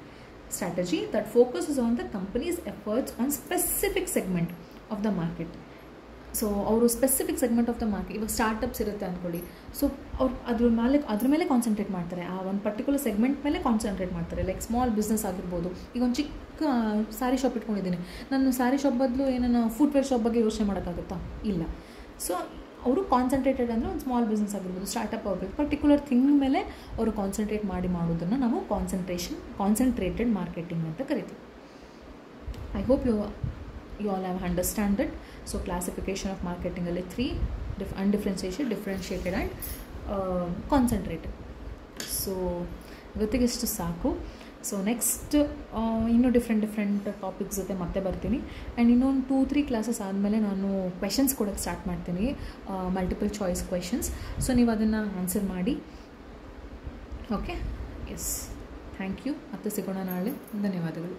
strategy that focuses on the company's efforts on specific segment of the market. So ಅವರು specific segment of the market, ಇವಾಗ startups ಇರುತ್ತೆ ಅಂದ್ಕೊಳ್ಳಿ. ಸೊ ಅವ್ರು ಅದ್ರ ಮೇಲೆ ಕಾನ್ಸಂಟ್ರೇಟ್ ಮಾಡ್ತಾರೆ, ಆ ಒಂದು ಪರ್ಟಿಕ್ಯುಲರ್ ಸೆಗ್ಮೆಂಟ್ ಮೇಲೆ ಕಾನ್ಸಂಟ್ರೇಟ್ ಮಾಡ್ತಾರೆ. ಲೈಕ್ ಸ್ಮಾಲ್ ಬಿಸ್ನೆಸ್ ಆಗಿರ್ಬೋದು. ಈಗ ಒಂದು ಚಿಕ್ಕ ಸ್ಯಾರಿ ಶಾಪ್ ಇಟ್ಕೊಂಡಿದ್ದೀನಿ, ನಾನು ಸ್ಯಾರಿ ಶಾಪ್ ಬದಲು ಏನನ್ನು ಫುಟ್ವೇರ್ ಶಾಪ್ ಬಗ್ಗೆ ಯೋಚನೆ ಮಾಡೋಕ್ಕಾಗುತ್ತಾ? ಇಲ್ಲ. ಸೊ ಅವರು ಕಾನ್ಸಂಟ್ರೇಟೆಡ್ ಅಂದರೆ ಒಂದು ಸ್ಮಾಲ್ ಬಿಸ್ನೆಸ್ ಆಗಿರ್ಬೋದು, ಸ್ಟಾರ್ಟಪ್ ಆಗಿರ್ಬೋದು, ಪರ್ಟಿಕ್ಯುಲರ್ ಥಿಂಗ್ ಮೇಲೆ ಅವರು ಕಾನ್ಸಂಟ್ರೇಟ್ ಮಾಡೋದನ್ನು ನಾವು ಕಾನ್ಸಂಟ್ರೇಟೆಡ್ ಮಾರ್ಕೆಟಿಂಗ್ ಅಂತ ಕರಿತೀವಿ. I hope you all have understand it. So classification of marketing ಅಲ್ಲಿ 3: undifferentiated, differentiated and concentrated. So ಇವತ್ತಿಗೆ ಇಷ್ಟು ಸಾಕು. ಸೊ ನೆಕ್ಸ್ಟ್ ಇನ್ನೂ ಡಿಫ್ರೆಂಟ್ ಟಾಪಿಕ್ಸ್ ಜೊತೆ ಮತ್ತೆ ಬರ್ತೀನಿ. ಆ್ಯಂಡ್ ಇನ್ನೊಂದು 2-3 ಕ್ಲಾಸಸ್ ಆದಮೇಲೆ ನಾನು ಕ್ವೆಶನ್ಸ್ ಕೊಡೋಕ್ಕೆ ಸ್ಟಾರ್ಟ್ ಮಾಡ್ತೀನಿ, ಮಲ್ಟಿಪಲ್ ಚಾಯ್ಸ್ ಕ್ವೆಶನ್ಸ್. ಸೊ ನೀವು ಅದನ್ನು ಆನ್ಸರ್ ಮಾಡಿ. Okay, yes, thank you. ಮತ್ತೆ ಸಿಗೋಣ ನಾಳೆ. ಧನ್ಯವಾದಗಳು.